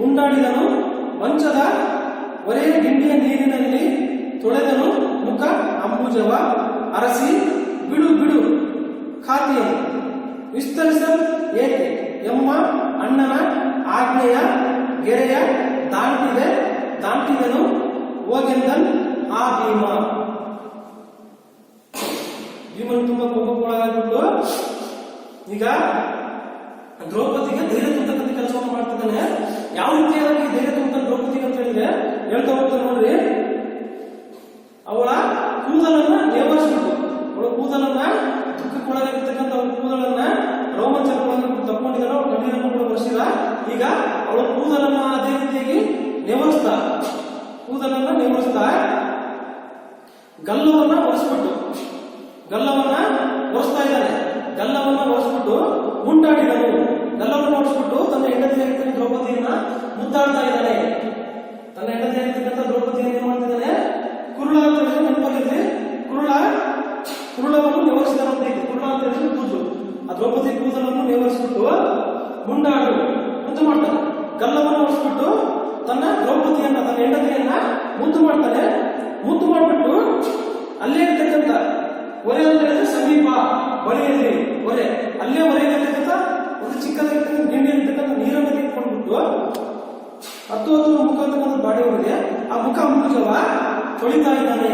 ಉಂಡಾಡಿದನು, ಮಂಚದ ಒರೆಯ ಗಿಂಡಿಯ ನೀರಿನಲ್ಲಿ ತೊಳೆದನು, ಮುಖ ಅಂಬುಜವ ಅರಸಿ ಬಿಡು ಖಾತೆಯನ್ನು ವಿಸ್ತರಿಸ ಏಕೆ ಎಂಬ ಅಣ್ಣನ ಆಜ್ಞೆಯ ಗೆರೆಯ ದಾಂಟಿದನು ಹೋಗೆಂದನ್ ಆ ಭೀಮನು ತುಂಬಾ ಕೋಪಕ್ಕೊಳಗಾಗ್ಬಿಟ್ಟು ಈಗ ದ್ರೌಪದಿಗೆ ಧೈರ್ಯ ತುಂಬತಕ್ಕಂಥ ಕೆಲಸವನ್ನು ಮಾಡ್ತಿದ್ದಾನೆ. ಯಾವ ರೀತಿಯಾಗಿ ಧೈರ್ಯ ತುಂಬತಾನೆ ದ್ರೌಪದಿಗೆ ಅಂತ ಹೇಳಿದ್ರೆ ಹೇಳ್ತಾ ಹೋಗ್ತಾನೆ ನೋಡ್ರಿ. ಅವಳ ಕೂದಲನ್ನ ನೇವರಿಸ್ಬಿಟ್ಟು, ದುಃಖಕ್ಕೊಳಗಾಗಿರ್ತಕ್ಕಂಥ ಅವಳ ಕೂದಲನ್ನ ರೋಮಾಂಚನಗೊಳಗಾಗ್ಬಿಟ್ಟು ತಗೊಂಡಿದ್ದಾನೆ. ಅವಳ ಕಣ್ಣೀರನ್ನು ಕೂಡ ಒರೆಸಿದ. ಈಗ ಅವಳ ಕೂದಲನ್ನ ಅದೇ ರೀತಿಯಾಗಿ ನೇವರಿಸ್ತಾ ಗಲ್ಲವನ್ನ ಒರೆಸ್ತಾ ಇದ್ದಾನೆ. ಗಲ್ಲವನ್ನ ಒರೆಸ್ಬಿಟ್ಟು ಉಂಟಾಡಿದನು. ಗಲ್ಲವನ್ನು ಒರೆಸ್ಬಿಟ್ಟು ತನ್ನ ಹೆಂಡತಿಯಾಗಿರ್ತಕ್ಕಂಥ ದ್ರೌಪದಿಯನ್ನ ಮುದ್ದಾಡ್ತಾ ಇದ್ದಾನೆ. ತನ್ನ ಹೆಂಡತಿಯಾಗಿರ್ತಕ್ಕಂಥ ದ್ರೌಪದಿಯನ್ನು ಏನ್ ಮಾಡ್ತಿದ್ದಾನೆ, ಕುರುಳ ಅಂತ ಹೇಳಿದ್ರೆ ನೆನಪಾಗಿದ್ರೆ ಕುರುಳವನ್ನು ನೇವರಿಸಿದಂತೆ ಇದೆ. ಕುರುಳ ಅಂತ ಹೇಳಿದ್ರೆ ಕೂದಲು. ಆ ದ್ರೌಪದಿ ಕೂದಲನ್ನು ನೇವರಿಸ್ಬಿಟ್ಟು ಮುದ್ದು ಮಾಡ್ತಾನೆ. ಗಲ್ಲವನ್ನು ಒರೆಸ್ಬಿಟ್ಟು ತನ್ನ ದ್ರೌಪದಿಯನ್ನ, ತನ್ನ ಹೆಂಡತಿಯನ್ನ ಮುದ್ದು ಮಾಡ್ತಾನೆ. ಮುದ್ದು ಮಾಡ್ಬಿಟ್ಟು ಅಲ್ಲೇ ಇರ್ತಕ್ಕಂಥ ಒರೆ ಅಂತ ಹೇಳಿದ್ರೆ ಸಮೀಪ, ಬಳಿಯಲ್ಲಿ ಒರೆ, ಅಲ್ಲೇ ಒರೆಯಲ್ಲಿರ್ತಕ್ಕಂಥ ಒಂದು ಚಿಕ್ಕದಾಗಿರ್ತಕ್ಕಂಥ ಗಿಂಡಿ ಇರ್ತಕ್ಕಂಥ ನೀರನ್ನು ತೆಗೆದುಕೊಂಡ್ಬಿಟ್ಟು ಹತ್ತು ಮುಖ ಅಂತಕ್ಕಂಥ ಬಾಡಿ ಒಳಗೆ ಆ ಮುಖ ಅಂಬುಜವ ತೊಳಿತಾ ಇದ್ದಾನೆ.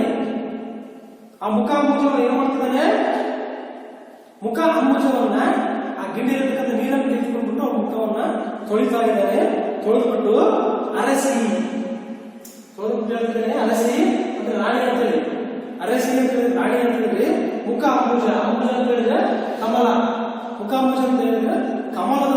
ಆ ಮುಖ ಅಂಬುಜವ ಏನ್ ಮಾಡ್ತಿದ್ದಾನೆ, ಮುಖ ಅಂಬುಜವನ್ನ ಆ ಗಿಂಡಿ ಇರ್ತಕ್ಕಂಥ ನೀರನ್ನು ತೆಗೆದುಕೊಂಡ್ಬಿಟ್ಟು ಆ ಮುಖವನ್ನ ತೊಳಿತಾ ಇದ್ದಾನೆ. ತೊಳೆದ್ಬಿಟ್ಟು ಅರಸಿ ಅಂದ್ರೆ ರಾಣಿ ಅಂತ ಹೇಳಿ, ಅರಸಿ ಅಂತ ಹೇಳಿದ್ರೆ ರಾಣಿ ಅಂತ ಹೇಳಿದ್ರೆ, ಮುಖ ಅಂಬುಜ ಅಂತ ಹೇಳಿದ್ರೆ ಕಮಲ, ಮುಖ ಅಂಬುಜ ಅಂತ ಹೇಳಿದ್ರೆ ಕಮಲದ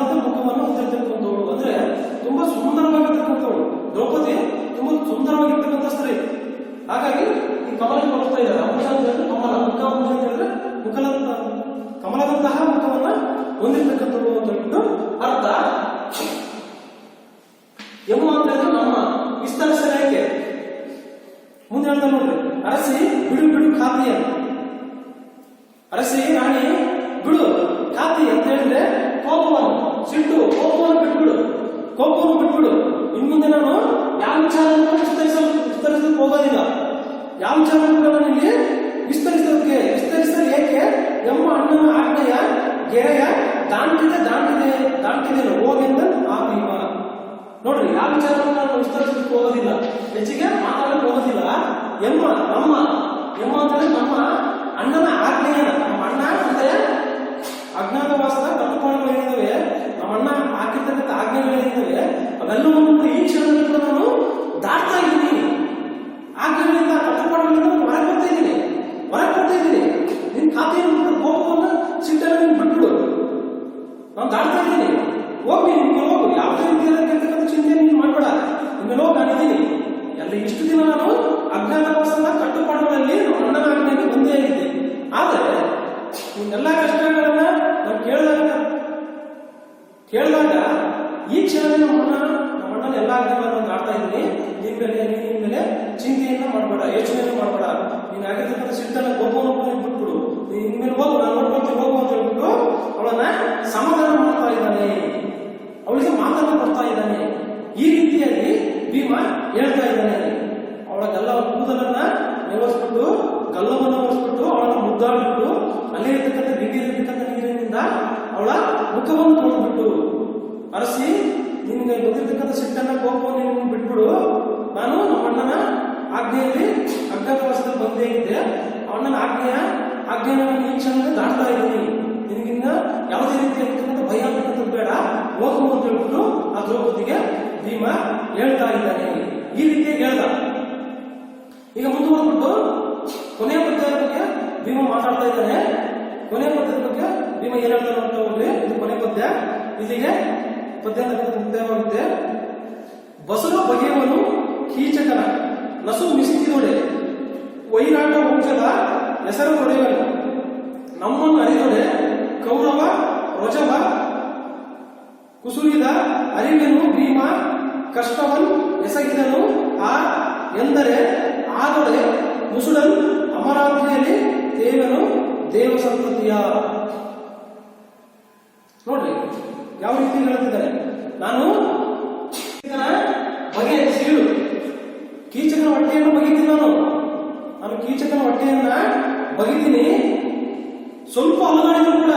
ಹೇಳ್ತಾನೆ ನೋಡ್ರಿ, ಅರಸಿ ಬಿಡು ಬಿಡು ಖಾತಿಯ, ಅರಸಿ ರಾಣಿ ಬಿಡು ಖಾತಿ ಅಂತ ಹೇಳಿದ್ರೆ ಕೋಪವನ್ನು, ಸಿಟ್ಟು, ಕೋಪವನ್ನು ಬಿಟ್ಬಿಡು, ಕೋಪವನ್ನು ಬಿಟ್ಬಿಡು. ಇನ್ ಮುಂದೆ ನಾನು ಯಾವ ವಿಚಾರವನ್ನು ವಿಸ್ತರಿಸಲು ಹೋಗೋದಿಲ್ಲ, ಯಾವ ವಿಚಾರವನ್ನು ಕೂಡ ನಾನು ಇಲ್ಲಿ ವಿಸ್ತರಿಸಲು ಏಕೆ ಎಂಬ ಅಣ್ಣನ ಆಜ್ಞೆಯ ಗೆರೆಯ ದಾಂಟಿದೆ ಹೋಗೆಂದ ಆ ಭೀಮ. ನೋಡ್ರಿ, ಯಾವ ವಿಚಾರವನ್ನು ನಾನು ವಿಸ್ತರಿಸಲಿಕ್ಕೆ ಹೋಗೋದಿಲ್ಲ, ಹೆಚ್ಚಿಗೆ ಮಾತಾಡಲಿಕ್ಕೆ ಹೋಗೋದಿಲ್ಲ ಎಂಬ ಅಂತಂದ್ರೆ ನಮ್ಮ ಅಣ್ಣನ ಆಜ್ಞೆಯ, ನಮ್ಮ ಅಣ್ಣ ಅಂದ್ರೆ ಅಜ್ಞಾತವಾಸದ ಕಟ್ಟುಪಾಡುಗಳೇನಿದ್ದಾವೆ, ನಮ್ಮ ಅಣ್ಣ ಹಾಕಿರ್ತಕ್ಕಂಥ ಆಜ್ಞೆಗಳೇನಿದ್ದಾವೆ ಅವೆಲ್ಲವನ್ನು ಕೂಡ ಈ ಕ್ಷಣದಲ್ಲಿ ಕೂಡ ನಾನು ದಾಟ್ತಾ ಇದ್ದೀನಿ. ಆಜ್ಞೆಗಳಿಂದ ಕಟ್ಟುಪಾಡುಗಳಿಂದ ಹೊರಗೆ ಬರ್ತಾ ಇದ್ದೀನಿ. ನಿನ್ ಖಾತೆಯನ್ನು ಕೋಪವನ್ನು ಸಿಟ್ಟನ್ನು ನೀನು ಬಿಟ್ಬಿಡು, ನಾನು ದಾಟ್ತಾ ಇದ್ದೀನಿ, ಹೋಗಿ ನಿಮ್ಗೆ ಹೋಗು, ಯಾವುದೇ ರೀತಿಯಾದ ಚಿಂತೆ ನೀನು ಮಾಡಬೇಡ, ನಿಮ್ಗೆ ಹೋಗಿ ನಾನಿದ್ದೀನಿ. ಎಲ್ಲ ಇಷ್ಟು ದಿನ ನಾನು ಅಜ್ಞಾತವಾಸದ ಕಟ್ಟುಪಾಡುಗಳಲ್ಲಿ ನಮ್ಮ ಅಣ್ಣನ ಆಜ್ಞೆಗೆ ಒಂದೇ ಆಗಿದ್ದೆ. ಆದರೆ ಎಲ್ಲ ಕಷ್ಟಗಳನ್ನ ನಾವು ಕೇಳಿದಾಗ ಈ ಕ್ಷಣದಲ್ಲಿ ನಮ್ಮ ಅಣ್ಣನ ಎಲ್ಲ ಆಜ್ಞೆಗಳನ್ನು ದಾಟ್ತಾ ಇದ್ದೀನಿ. ನಿನ್ ಮೇಲೆ ಚಿಂತೆಯನ್ನ ಮಾಡಬೇಡ, ಯೋಚನೆಯನ್ನು ಮಾಡಬೇಡ, ನೀನ್ ಆಗಿರ್ತಕ್ಕಂಥ ಸಿಟ್ಟನ್ನ ಕೋಪವನ್ನು ಬಿಟ್ಬಿಡು, ನಿನ್ ಮೇಲೆ ಹೋಗು, ನಾನು ನೋಡ್ಕೊಂತೀನಿ ಹೋಗು ಅಂತ ಹೇಳ್ಬಿಟ್ಟು ಅವಳನ್ನ ಸಮಾಧಾನ ಮಾಡ್ತಾ ಇದ್ದಾನೆ, ಅವಳಿಗೆ ಮಾತನ್ನ ಕೊಡ್ತಾ ಇದ್ದಾನೆ. ಈ ರೀತಿಯಾಗಿ ಭೀಮ ಹೇಳ್ತಾ ಇದ್ದಾನೆ. ಅವಳ ಕೂದಲನ್ನ ನೆವಸ್ಬಿಟ್ಟು, ಗಲ್ಲವನ್ನು ಒರೆಸ್ಬಿಟ್ಟು, ಅವಳನ್ನ ಮುದ್ದಾಡ್ಬಿಟ್ಟು, ಅಲ್ಲೇ ಇರ್ತಕ್ಕಂಥ ಬಿಗಿರ್ತಕ್ಕಂಥ ನೀರಿನಿಂದ ಅವಳ ಮುಖವನ್ನು ತೊಳೆದ್ಬಿಟ್ಟು, ಅರಸಿ ನಿನ್ಗೆ ಗೊತ್ತಿರ್ತಕ್ಕಂಥ ಸಿಟ್ಟನ್ನ ಕೋಪವನ್ನು ಬಿಟ್ಬಿಡು, ನಾನು ನಮ್ಮ ಅಣ್ಣನ ಆಜ್ಞೆಯಲ್ಲಿ ಅಜ್ಞಾತವಾಸದಲ್ಲಿ ಬಂದೇ ಇದ್ದೆ, ಅಣ್ಣನ ಆಜ್ಞೆಯನ್ನು ಈ ಕ್ಷಣದಲ್ಲಿ ದಾಟ್ತಾ ಇದ್ದೀನಿ, ನಿನಗಿಂದ ಯಾವುದೇ ರೀತಿಯಾಗಿರ್ತಕ್ಕಂಥ ಭಯ ಅಂತಕ್ಕಂಥದ್ದು ಬೇಡ, ಹೋಗು ಅಂತ ಹೇಳ್ಬಿಟ್ಟು ಆ ದ್ರೌಪದಿಗೆ ಭೀಮ ಹೇಳ್ತಾ ಇದ್ದಾನೆ. ಈ ರೀತಿಯಾಗಿ ಹೇಳ್ದ. ಈಗ ಮುಂದುವರೆದ್ಬಿಟ್ಟು ಕೊನೆಯ ಪದ್ಯದ ಬಗ್ಗೆ ಭೀಮ ಮಾತಾಡ್ತಾ ಇದ್ದಾನೆ. ಕೊನೆಯ ಪದ್ಯದ ಬಗ್ಗೆ ಭೀಮ ಏನ್ ಹೇಳ್ತಾನೆ ಅಂತ ಹೋಗ್ರಿ, ಇದು ಕೊನೆ ಪದ್ಯ. ಇಲ್ಲಿಗೆ ಪದ್ಯ ಮುಕ್ತಾಯವಾಗುತ್ತೆ. ಬಸವ ಬಗೆಯವನು ಕೀಚಕನ ನಸು ಮಿಸಿಕಿದೊಡೆ, ವೈರಾಟ ವಂಶದ ಹೆಸರು ಹೊಡೆಯವನು, ನಮ್ಮನ್ನು ಅರಿದೊಡೆ ಕೌರವ ರಜವ ಕುಸುರಿದ ಅರಿವೆನು ಭೀಮ ಕಷ್ಟವನ್ ಎಸಗಿದನು ಆ ಎಂದರೆ ಆದೊಡೆ ಮುಸುಡನ್ ಅಮರಾವತಿಯಲ್ಲಿ ದೇವನು ದೇವ ಸಂತತಿಯ. ನೋಡ್ರಿ ಯಾವ ರೀತಿ ಹೇಳ್ತಿದ್ದಾರೆ. ನಾನು ಬಗೆ ಸೀಳು ಕೀಚಕನ ಹೊಟ್ಟೆಯನ್ನು ಬಗಿತೀನಿ, ನಾನು ಕೀಚಕನ ಹೊಟ್ಟೆಯನ್ನ ಬಗಿತೀನಿ. ಸ್ವಲ್ಪ ಅಲುಗಾಡಿದ್ರು ಕೂಡ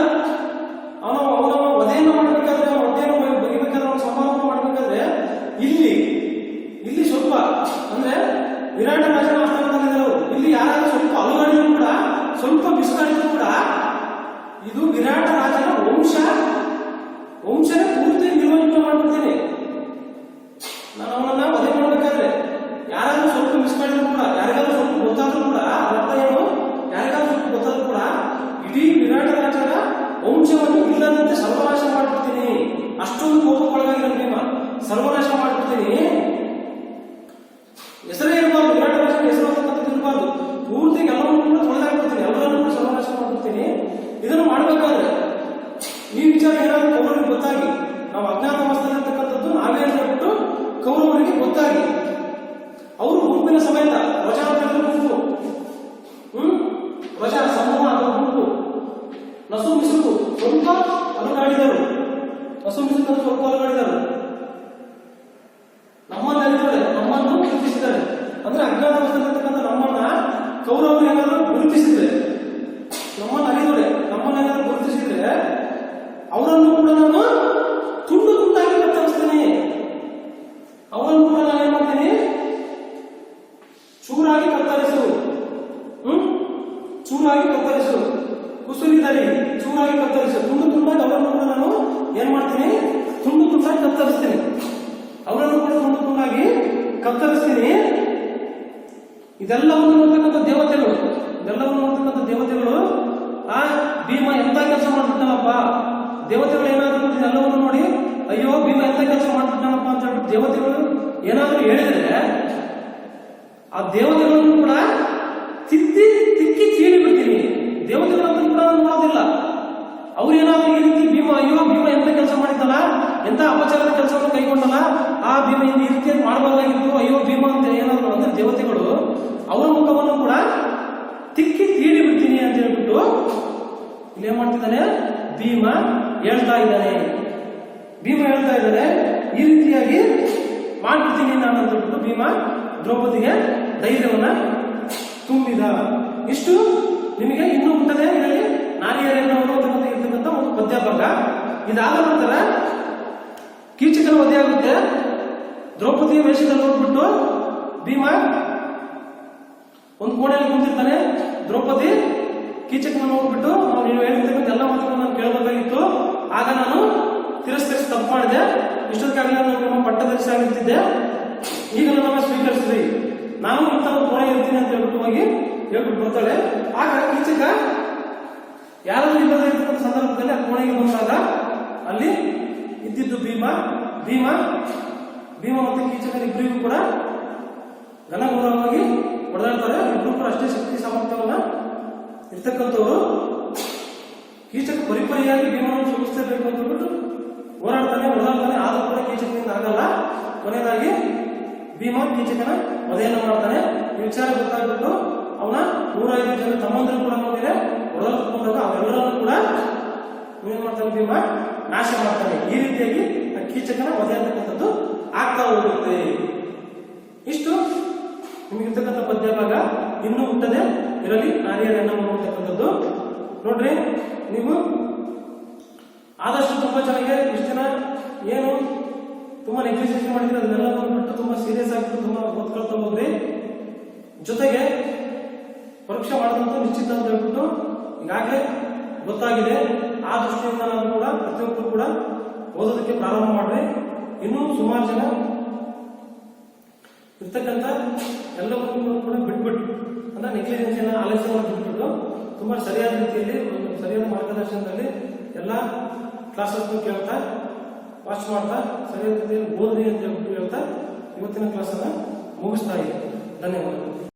ಅವನ ವಧೆಯನ್ನು ಮಾಡಬೇಕಾದ್ರೆ, ಅವನ ಹೊಟ್ಟೆಯನ್ನು ಬಗಿಬೇಕಾದ್ರೆ, ಅವನ ಸಂಹಾರವನ್ನು ಮಾಡಬೇಕಾದ್ರೆ ಇಲ್ಲಿ ಸ್ವಲ್ಪ ಅಂದ್ರೆ ವಿರಾಟ ರಾಜನ ಆಸ್ಥಾನದಲ್ಲಿದ್ದರು. ಇಲ್ಲಿ ಯಾರಾದ್ರೂ ಸ್ವಲ್ಪ ಅಲುಗಾಡಿದ್ರು ಕೂಡ, ಸ್ವಲ್ಪ ಬಿಸಿಗಾಡಿದ್ರು ಕೂಡ, ಇದು ವಿರಾಟ ರಾಜನ ವಂಶನೇ ಪೂರ್ತಿ ನಿರ್ವಹಣೆ ಮಾಡ್ಬಿಡ್ತೀನಿ. ನಾನು ಅವನನ್ನ ವಧೆ ಮಾಡಬೇಕಾದ್ರೆ ಯಾರಾದ್ರೂ ಸ್ವಲ್ಪ ಮಿಸ್ ಮಾಡಿದ್ರು ಕೂಡ, ಯಾರಿಗಾದ್ರೂ ಸ್ವಲ್ಪ ಗೊತ್ತಾದ್ರೂ ಕೂಡ, ಅರ್ಥ ಏನು, ಯಾರಿಗಾದ್ರೂ ಸ್ವಲ್ಪ ಗೊತ್ತಾದ್ರೂ ಕೂಡ ಇಡೀ ವಿರಾಟ ರಾಜನ ವಂಶವನ್ನು ಇಲ್ಲದಂತೆ ಸರ್ವನಾಶ ಮಾಡ್ಬಿಡ್ತೀನಿ. ಅಷ್ಟೊಂದು ಕೋಪಕ್ಕೊಳಗಾಗಿರೋ ಭೀಮ ಸರ್ವನಾಶ ಮಾಡ್ಬಿಡ್ತೀನಿ. ಹೆಸರೇ ಇರಬಾರ್ದು, ವಿರಾಟ ರಾಜನ ಹೆಸರು ಅಂತಕ್ಕಂಥದ್ದು ಇರಬಾರ್ದು, ಪೂರ್ತಿ ಎಲ್ಲವನ್ನೂ ಕೂಡ ತೊಳೆದಾಕ್ಬಿಡ್ತೀನಿ, ಎಲ್ಲರನ್ನೂ ಕೂಡ ಸರ್ವನಾಶ ಮಾಡ್ಬಿಡ್ತೀನಿ. ಇದನ್ನು ಮಾಡ್ಬೇಕಾದ್ರೆ ಈ ವಿಚಾರ ಏನಾದ್ರೂ ಕೌರವರಿಗೆ ಗೊತ್ತಾಗಿ, ನಾವು ಅಜ್ಞಾತವಾಸದಲ್ಲಿರ್ತಕ್ಕಂಥದ್ದು ನಾವೇ ಹೇಳ್ಬಿಟ್ಟು ಕೌರವರಿಗೆ ಗೊತ್ತಾಗಿ ಅವರು ಗುಂಪಿನ ಸಮೇತ ರಜಾ ಗುಂಪು, ರಜಾ ಸಮೂಹ ಗುಂಪು ನಸು ಮಿಸುಕು ಸ್ವಲ್ಪ ಅಲುಗಾಡಿದರು, ನಮ್ಮನ್ನು ಗುರುತಿಸಿದ್ದಾರೆ. ಅಂದ್ರೆ ಅಜ್ಞಾತವಾಸದಲ್ಲಿರ್ತಕ್ಕಂಥ ನಮ್ಮನ್ನ ಕೌರವರು ಏನಾದರೂ ಗುರುತಿಸಿದ್ರೆ, ನಮ್ಮನ್ನು ಅರಿದರೆ, ನಮ್ಮನ್ನ ಏನಾದರೂ ಗುರುತಿಸಿದ್ರೆ ಅವರನ್ನು ಕೂಡ ನಾನು ತುಂಡು ತುಂಡಾಗಿ ಕತ್ತರಿಸ್ತೀನಿ. ಅವರನ್ನು ಕೂಡ ನಾನು ಏನ್ ಮಾಡ್ತೀನಿ, ಚೂರಾಗಿ ಕತ್ತರಿಸು, ಕುಸುರಿದಲ್ಲಿ ಚೂರಾಗಿ ಕತ್ತರಿಸು, ತುಂಡು ತುಂಡಾಗಿ ಅವರನ್ನು ಕೂಡ ನಾನು ಏನ್ ಮಾಡ್ತೀನಿ, ತುಂಡು ತುಂಡಾಗಿ ಕತ್ತರಿಸ್ತೀನಿ. ಅವರನ್ನು ಕೂಡ ತುಂಡು ತುಂಡಾಗಿ ಕತ್ತರಿಸ್ತೀನಿ. ಇದೆಲ್ಲವನ್ನು ನೋಡ್ತಕ್ಕಂಥ ದೇವತೆಗಳು ಆ ಭೀಮ ಎಂತ ಕೆಲಸ ಮಾಡ್ಬಿಟ್ಟನಪ್ಪ, ದೇವತೆಗಳು ಏನಾದ್ರು ಎಲ್ಲವನ್ನು ನೋಡಿ ಅಯ್ಯೋ ಭೀಮ ಎಂತ ಕೆಲಸ ಮಾಡ್ಬಿಟ್ಟನಪ್ಪ ಅಂತ ಹೇಳ್ಬಿಟ್ಟು ದೇವತೆಗಳು ಏನಾದ್ರು ಹೇಳಿದ್ರೆ ಆ ದೇವತೆಗಳನ್ನು ಕೂಡ ತಿಕ್ಕಿ ಚೀಳಿ ಬಿಡ್ತೀನಿ. ದೇವತೆಗಳನ್ನು ಕೂಡ ನೋಡೋದಿಲ್ಲ. ಅವ್ರು ಏನಾದ್ರು ಈ ರೀತಿ ಭೀಮ ಎಂತ ಕೆಲಸ ಮಾಡಿದ್ದಲ್ಲ, ಎಂತ ಅಪಚಾರದ ಕೆಲಸವನ್ನು ಕೈಗೊಂಡಲ್ಲ, ಆ ಭೀಮ ಈ ರೀತಿಯಾಗಿ ಮಾಡಬಾರ್ದಾಗಿತ್ತು, ಅಯ್ಯೋ ಭೀಮ ಅಂತ ಏನಾದ್ರು ಅಂದ್ರೆ ದೇವತೆಗಳು ಅವರನ್ನು ಇಲ್ಲಿ ಏನ್ ಮಾಡ್ತಿದ್ದಾನೆ? ಭೀಮ ಹೇಳ್ತಾ ಇದ್ದಾನೆ. ಭೀಮ ಹೇಳ್ತಾ ಇದ್ದಾನೆ, ಈ ರೀತಿಯಾಗಿ ಮಾಡ್ಬಿಡ್ತೀನಿ ನಾನು ಅಂತ ಹೇಳ್ಬಿಟ್ಟು ಭೀಮ ದ್ರೌಪದಿಗೆ ಧೈರ್ಯವನ್ನ ತುಂಬಿದ. ಇಷ್ಟು ನಿಮಗೆ ಇನ್ನೂ ಹುಟ್ಟದೆ ಇದರಲ್ಲಿ ನಾರಿಯರನ್ನು ಇರ್ತಕ್ಕಂಥ ಒಂದು ಪದ್ಯ ಭಾಗ. ಇದಾದ ನಂತರ ಕೀಚಕನ ವಧೆ ಆಗುತ್ತೆ. ದ್ರೌಪದಿಯ ವೇಷದಲ್ಲಿ ಹೋಗ್ಬಿಟ್ಟು ಭೀಮ ಒಂದು ಕೋಣೆಯಲ್ಲಿ ಕುಂತಿರ್ತಾನೆ. ದ್ರೌಪದಿ ಕೀಚಕನ ಹೋಗ್ಬಿಟ್ಟು ನೀನು ಹೇಳಿರ್ತಕ್ಕಂಥ ಎಲ್ಲ ಮಾತುಗಳನ್ನು ನಾನು ಕೇಳಬೇಕಾಗಿತ್ತು, ಆಗ ನಾನು ತಿರಸ್ಕರಿಸಿ ತಪ್ಪು ಮಾಡಿದೆ, ಇಷ್ಟೊತ್ತಿಗಾಗಲೇ ನಾನು ನಿಮ್ಮ ಪಟ್ಟದರ್ಶಿ ಆಗಿರ್ತಿದ್ದೆ, ಈಗ ನನ್ನ ಸ್ವೀಕರಿಸಿದ್ರಿ, ನಾನು ಇಂಥ ಒಂದು ಕೋಣೆ ಇರ್ತೀನಿ ಅಂತ ಹೇಳ್ಬಿಟ್ಟು ಹೋಗಿ ಹೇಳ್ಬಿಟ್ಟು ಬರ್ತಾಳೆ. ಆಗ ಕೀಚಕ ಯಾರಾದ್ರೂ ಇಲ್ಲದೆ ಇರ್ತಕ್ಕಂಥ ಸಂದರ್ಭದಲ್ಲಿ ಆ ಕೋಣೆಗೆ ಬಂದಾಗ ಅಲ್ಲಿ ಇದ್ದಿದ್ದು ಭೀಮ ಮತ್ತು ಕೀಚಕರಿಬ್ಬರಿಗೂ ಕೂಡ ಘನಘೋರವಾಗಿ ಹೊಡೆದಾಡ್ತಾರೆ. ಇಬ್ಬರು ಕೂಡ ಅಷ್ಟೇ ಶಕ್ತಿ ಸಾಮರ್ಥ್ಯವನ್ನ ಇರ್ತಕ್ಕಂಥವ್ರು. ಕೀಚಕ ಪರಿಪರಿಯಾಗಿ ಭೀಮನನ್ನು ಸೋಲಿಸಬೇಕು ಅಂತ ಹೇಳ್ಬಿಟ್ಟು ಹೋರಾಡ್ತಾನೆ, ಹೊಡೆದಾಡ್ತಾನೆ. ಆದ್ರೂ ಕೂಡ ಕೀಚಕನಿಂದ ಆಗಲ್ಲ. ಕೊನೆಯದಾಗಿ ಭೀಮ ಕೀಚಕನ ವಧೆಯನ್ನು ಮಾಡ್ತಾನೆ. ಈ ವಿಚಾರ ಗೊತ್ತಾಗ್ಬಿಟ್ಟು ಅವನ 105 ಜನ ತಮ್ಮಂದರು ಕೂಡ ಮೇಲೆ ಹೊಡೆದಾಡ್ಕೊಂಡಾಗ ಅವೆಲ್ಲರನ್ನು ಕೂಡ ಏನ್ ಮಾಡ್ತಾನೆ? ಭೀಮ ನಾಶ ಮಾಡ್ತಾನೆ. ಈ ರೀತಿಯಾಗಿ ಆ ಕೀಚಕನ ವಧೆ ಅಂತಕ್ಕಂಥದ್ದು ಆಗ್ತಾ ಹೋಗುತ್ತೆ. ಇಷ್ಟು ನಿಮಗಿರ್ತಕ್ಕಂಥ ಪದ್ಯ ಭಾಗ. ಇನ್ನೂ ಹುಟ್ಟದೆ ಇದರಲ್ಲಿ ನಾರಿಯರ ಹೆಣ್ಣು ಮಾಡುವಂತಕ್ಕಂಥದ್ದು. ನೋಡ್ರಿ, ನೀವು ಆದಷ್ಟು ತುಂಬಾ ಚೆನ್ನಾಗಿ ಇಷ್ಟು ದಿನ ಏನು ತುಂಬಾ ನೆಗ್ಲಿಜೆನ್ಸ್ ಮಾಡಿದ್ರೆ ಅದನ್ನೆಲ್ಲ ಬಿಟ್ಟು ತುಂಬಾ ಸೀರಿಯಸ್ ಆಗಿಬಿಟ್ಟು ತುಂಬಾ ಓದ್ಕೊಳ್ತಾ ಹೋಗ್ರಿ. ಜೊತೆಗೆ ಪರೀಕ್ಷೆ ಮಾಡೋದಂತೂ ನಿಶ್ಚಿತ ಅಂತ ಹೇಳ್ಬಿಟ್ಟು ಈಗಾಗಲೇ ಗೊತ್ತಾಗಿದೆ. ಆ ದೃಷ್ಟಿಯಿಂದ ನಾನು ಕೂಡ ಪ್ರತಿಯೊಬ್ಬರು ಕೂಡ ಓದೋದಕ್ಕೆ ಪ್ರಾರಂಭ ಮಾಡ್ರಿ. ಇನ್ನೂ ಸುಮಾರು ಜನ ಇರ್ತಕ್ಕಂಥ ಎಲ್ಲವನ್ನೂ ಕೂಡ ಬಿಟ್ಬಿಟ್ಟು ಅಂದ್ರೆ ನೆಗ್ಲಿಜೆನ್ಸ್ ಆಲಸ್ಯ ಬಿಟ್ಬಿಟ್ಟು ತುಂಬಾ ಸರಿಯಾದ ರೀತಿಯಲ್ಲಿ ಒಂದು ಸರಿಯಾದ ಮಾರ್ಗದರ್ಶನದಲ್ಲಿ ಎಲ್ಲ ಕ್ಲಾಸಸ್ ಕೇಳ್ತಾ ವಾಚ್ ಮಾಡ್ತಾ ಸರಿಯಾದ ರೀತಿಯಲ್ಲಿ ಓದ್ರಿ ಅಂತ ಹೇಳ್ಬಿಟ್ಟು ಹೇಳ್ತಾ ಇವತ್ತಿನ ಕ್ಲಾಸನ್ನ ಮುಗಿಸ್ತಾ ಇದೆ. ಧನ್ಯವಾದಗಳು.